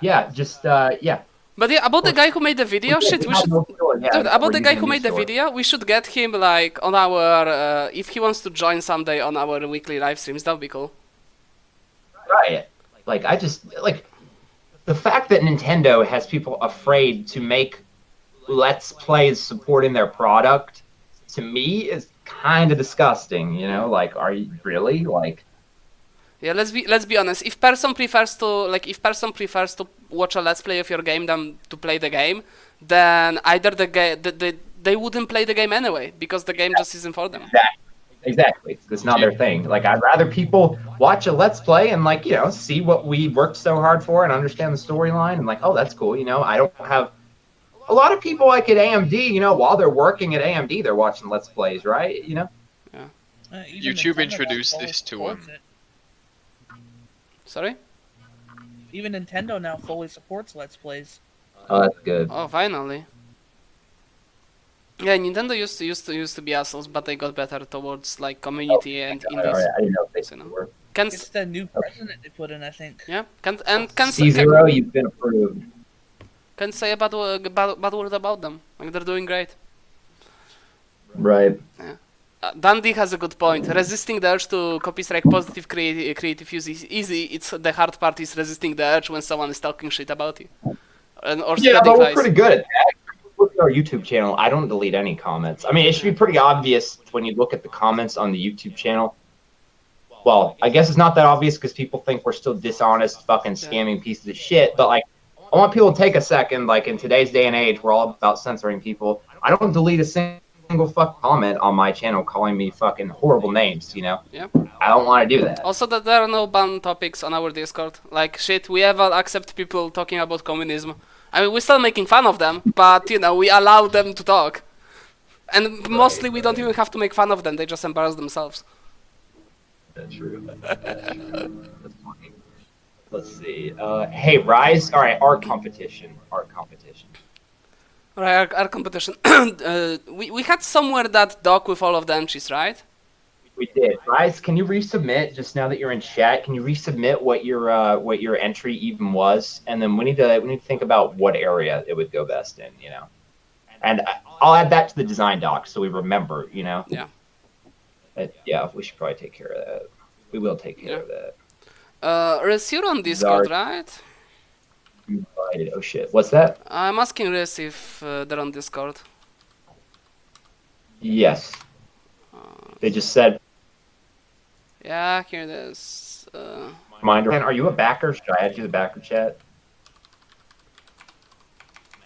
Yeah, just, yeah. But yeah, about the guy who made the video, shit, we should... Yeah, Dude, about the guy who new made the store. video, we should get him, like, on our... if he wants to join someday on our weekly live streams, that would be cool. Right. Like, the fact that Nintendo has people afraid to make Let's Plays supporting their product, to me, is kind of disgusting, Like, are you really? Like... Yeah, let's be honest. If person prefers to watch a let's play of your game than to play the game, then either they wouldn't play the game anyway because the game just isn't for them. Exactly. It's not their thing. Like, I'd rather people watch a let's play and, like, see what we worked so hard for and understand the storyline and, like, oh, that's cool. I don't have a lot of people, like, at AMD, while they're working at AMD, they're watching let's plays, right? Yeah. YouTube introduced this to him. Sorry? Even Nintendo now fully supports Let's Plays. Oh, that's good. Oh, finally. Yeah, Nintendo used to be assholes, but they got better towards like community and indies. Right. I didn't know if they So, were. It's the new president they put in, I think. Yeah, can C0, you've been approved. Can say a bad word about them. Like, they're doing great. Right. Yeah. Dandy has a good point. Resisting the urge to copy strike positive creative use is easy. It's the hard part is resisting the urge when someone is talking shit about you. Or Yeah, spreading but we're lies. pretty good at that. Look at our YouTube channel. I don't delete any comments. I mean, it should be pretty obvious when you look at the comments on the YouTube channel. Well, I guess it's not that obvious because people think we're still dishonest, fucking scamming pieces of shit. But, like, I want people to take a second. Like, in today's day and age, we're all about censoring people. I don't delete a single fuck comment on my channel calling me fucking horrible names, Yeah. I don't want to do that. Also, that there are no ban topics on our Discord. Like, shit, we ever accept people talking about communism. I mean, we're still making fun of them, but, we allow them to talk. And mostly we don't even have to make fun of them, they just embarrass themselves. That's true. That's funny. Let's see. Hey, Rise. All right, art competition. Right, our competition. We had somewhere that doc with all of the entries, right? We did. Guys, can you resubmit just now that you're in chat? Can you resubmit what your entry even was? And then we need to think about what area it would go best in, you know. And I'll add that to the design doc so we remember, you know. Yeah. Yeah, we should probably take care of that. We will take care of that. Riz, you're on Discord, right? Invited. Oh shit. What's that? I'm asking Riz if they're on Discord. Yes. They just said. Yeah, here it is. Reminder. Are you a backer? Should I add you to the backer chat?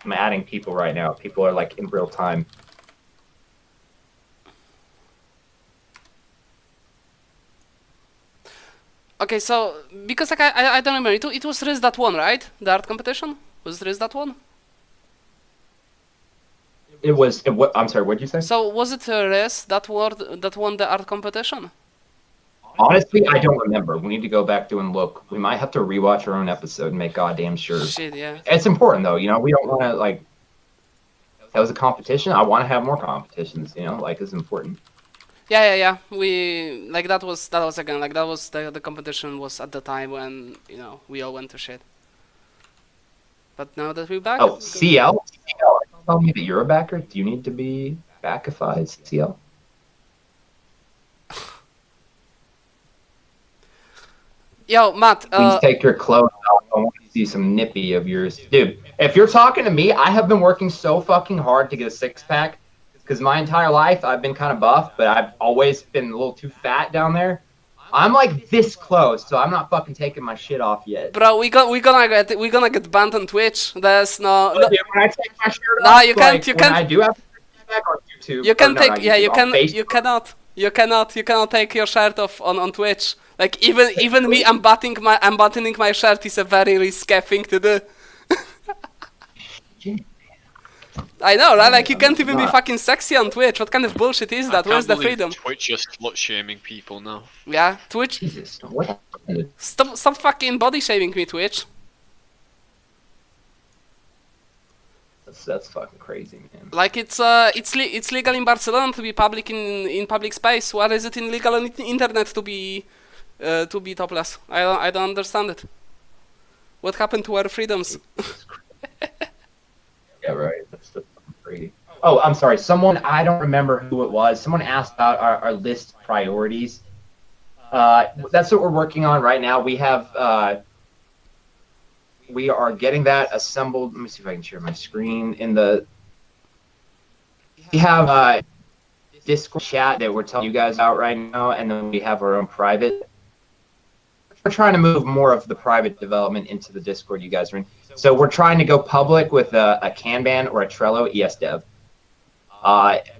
I'm adding people right now. People are like in real time. Okay, so because like I don't remember, it was Riz that won, right? The art competition was Riz that won. It was. What? I'm sorry. What did you say? So was it Riz that won the art competition? Honestly, I don't remember. We need to go back through and look. We might have to rewatch our own episode and make goddamn sure. Shit, yeah. It's important though, you know. We don't want to like. That was a competition. I want to have more competitions. You know, like it's important. Yeah. We like that was again like that was the competition was at the time when we all went to shit. But now that we're back. Oh, CL. Tell me that you're a backer. Do you need to be backified, CL? Yo, Matt. Please take your clothes off. I want to see some nippy of yours, dude. If you're talking to me, I have been working so fucking hard to get a six-pack because my entire life I've been kind of buff, but I've always been a little too fat down there. I'm like this close, so I'm not fucking taking my shit off yet. Bro, we're gonna get banned on Twitch. There's no. When I take my shirt No, off, you can't. like, You when can't. I do have a six-pack on YouTube. You can or no, take. not Yeah, YouTube, you on can. Facebook. You cannot take your shirt off on Twitch. Like even me unbuttoning my shirt is a very risky thing to do. I know, right? Like you can't even be fucking sexy on Twitch. What kind of bullshit is that? Where's the freedom? Twitch is slut shaming people now. Yeah, Twitch. Jesus, what happened? Stop fucking body shaming me, Twitch. That's fucking crazy, man. Like it's legal in Barcelona to be public in public space. Why is it illegal on internet to be topless? I don't understand it. What happened to our freedoms? Yeah, right. That's just crazy. Oh, I'm sorry. Someone, I don't remember who it was. Someone asked about our list priorities. That's what we're working on right now. We have, we are getting that assembled. Let me see if I can share my screen. We have a Discord chat that we're telling you guys about right now, and then we have our own private. We're trying to move more of the private development into the Discord you guys are in. So we're trying to go public with a Kanban or a Trello ESDev.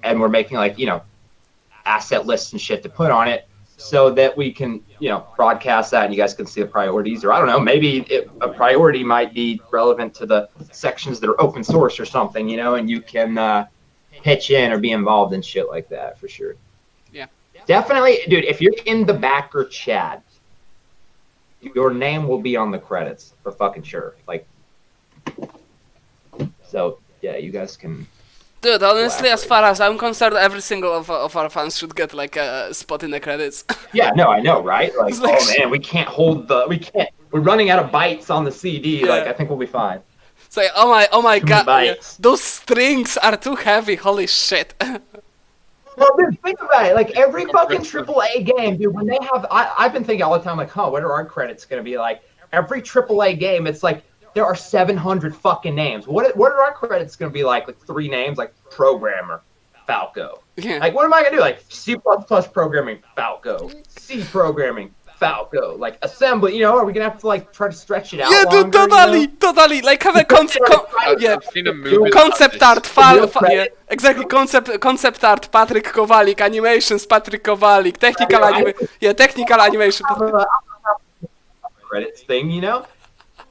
And we're making like, asset lists and shit to put on it so that we can, broadcast that and you guys can see the priorities. Or I don't know, maybe a priority might be relevant to the sections that are open source or something, and you can pitch in or be involved in shit like that for sure. Yeah. Definitely, dude, if you're in the backer chat, your name will be on the credits for fucking sure. Like, so yeah, you guys can. Dude, honestly, as far as I'm concerned, every single of our fans should get like a spot in the credits. Yeah, no, I know, right? Like, like oh man, we can't. We're running out of bytes on the CD. Yeah. Like, I think we'll be fine. It's like, oh my Too god, many yeah, bytes. those strings are too heavy. Holy shit. Well, dude, think about it. Like every fucking AAA game, dude. When they have, I've been thinking all the time, like, what are our credits gonna be like? Every AAA game, it's like there are 700 fucking names. What are our credits gonna be like? Like 3 names, like programmer, Falco. Yeah. Like, what am I gonna do? Like C++ programming, Falco. C programming, Falco. Like assembly. Are we gonna have to like try to stretch it out? Yeah, dude, longer, totally. Like have a concept. Yeah. I've seen a movie Concept like art, this. yeah, exactly. Concept art. Patrick Kowalik, animations. Patrick Kowalik, technical animation. Credits thing,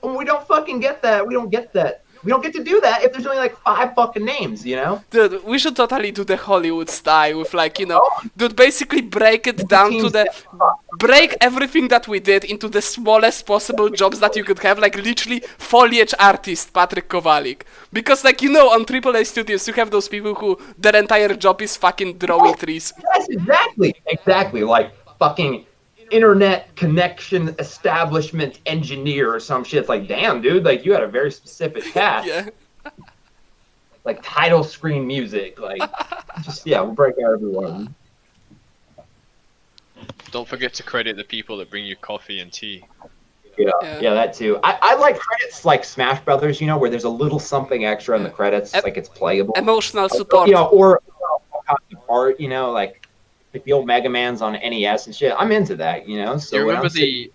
And we don't fucking get that. We don't get that. We don't get to do that if there's only like 5 fucking names, you know? Dude, we should totally do the Hollywood style with like, Oh, dude, basically break it down to teams the, that- break everything that we did into the smallest possible jobs that you could have, like literally foliage artist Patrick Kowalik. Because like, on AAA studios you have those people who their entire job is fucking drawing trees. Yes, exactly. Like fucking internet connection establishment engineer or some shit. It's like, damn, dude, like you had a very specific task. Yeah. Like title screen music, like we'll break out everyone. Don't forget to credit the people that bring you coffee and tea. Yeah, that too. I like credits like Smash Brothers, where there's a little something extra in the credits, like it's playable. Emotional support. Or art, like the old Mega Man's on NES and shit. I'm into that, So Do you remember the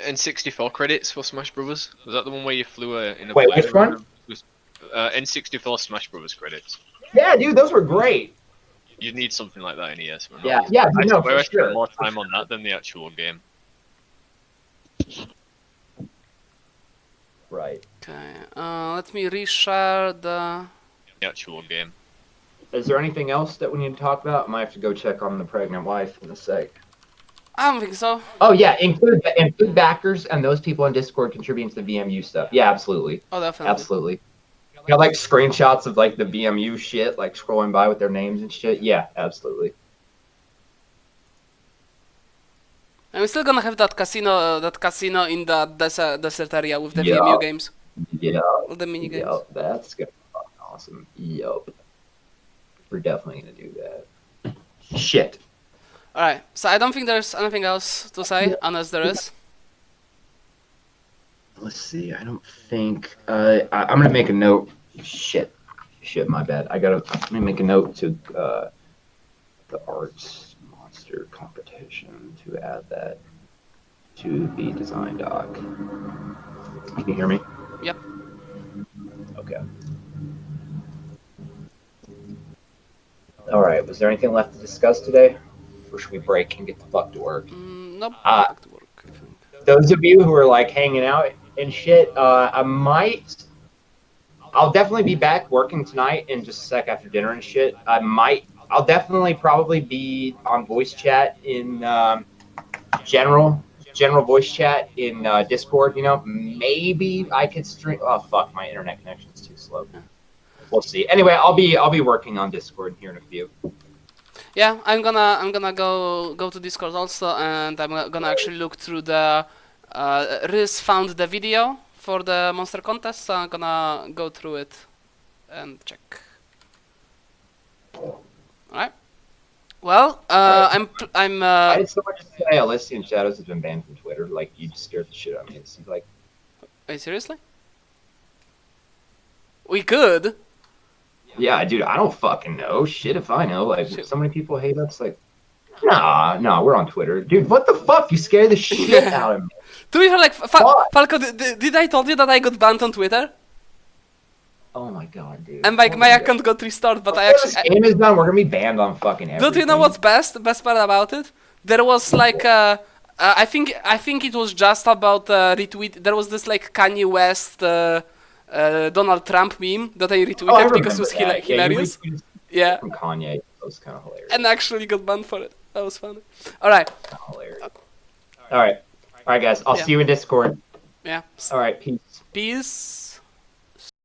N64 credits for Smash Brothers? Was that the one where you flew in a Wait, plane which one? around? N64 Smash Brothers credits. Yeah, dude, those were great. You'd need something like that in ES. Man. Yeah, I no, swear for I spent sure. more time on that than the actual game. Right. Okay, let me reshare the... The actual game. Is there anything else that we need to talk about? I might have to go check on the pregnant wife in a sec. I don't think so. Oh yeah, include backers and those people on Discord contributing to the VMU stuff. Yeah, absolutely. Oh, definitely. Absolutely. Like screenshots of like the VMU shit, like scrolling by with their names and shit. Yeah, absolutely. And we're still gonna have that casino in the desert area with the VMU games. Yeah. All the mini games. Yep, that's gonna be fucking awesome. Yep. We're definitely gonna do that. Shit. Alright, so I don't think there's anything else to say, unless there is. Let's see. I don't think. I'm gonna make a note. Shit, my bad. I'm gonna make a note to the arts monster competition to add that to the design doc. Can you hear me? Yep. Okay. All right. Was there anything left to discuss today, or should we break and get the fuck to work? Nope. Back to work, I think. Those of you who are like hanging out and shit, I'll definitely be back working tonight in just a sec after dinner and shit. I'll definitely probably be on voice chat in general voice chat in Discord. Maybe I could stream. Oh fuck, my internet connection's too slow. We'll see. Anyway, I'll be working on Discord here in a few. Yeah, I'm gonna go to Discord also, and I'm gonna actually look through the Riz found the video for the monster contest, so I'm gonna go through it and check. Alright. Well, Right. I I'm had so much to say. Elysian Shadows has been banned from Twitter. Like, you just scared the shit out of me. It seems like. Wait, seriously? We could. Yeah, dude, I don't fucking know. Shit if I know. Like, Shit. so many people hate us. Like, nah, we're on Twitter. Dude, what the fuck? You scare the shit out of me. Do you hear like What? Falco? Did I told you that I got banned on Twitter? Oh my god, dude. And like my account got restored, but I Before actually. this game is done, we're gonna be banned on fucking everything. Don't you know what's best? The best part about it? There was like I think it was just about retweet. There was this like Kanye West Donald Trump meme that I retweeted Oh, I because it was remember that. hilarious. Yeah, you retweeted Yeah, from Kanye. That was kind of hilarious. and actually got banned for it. That was funny. All right, Hilarious. All right, guys. I'll Yeah. see you in Discord. yeah. All right, peace. Peace.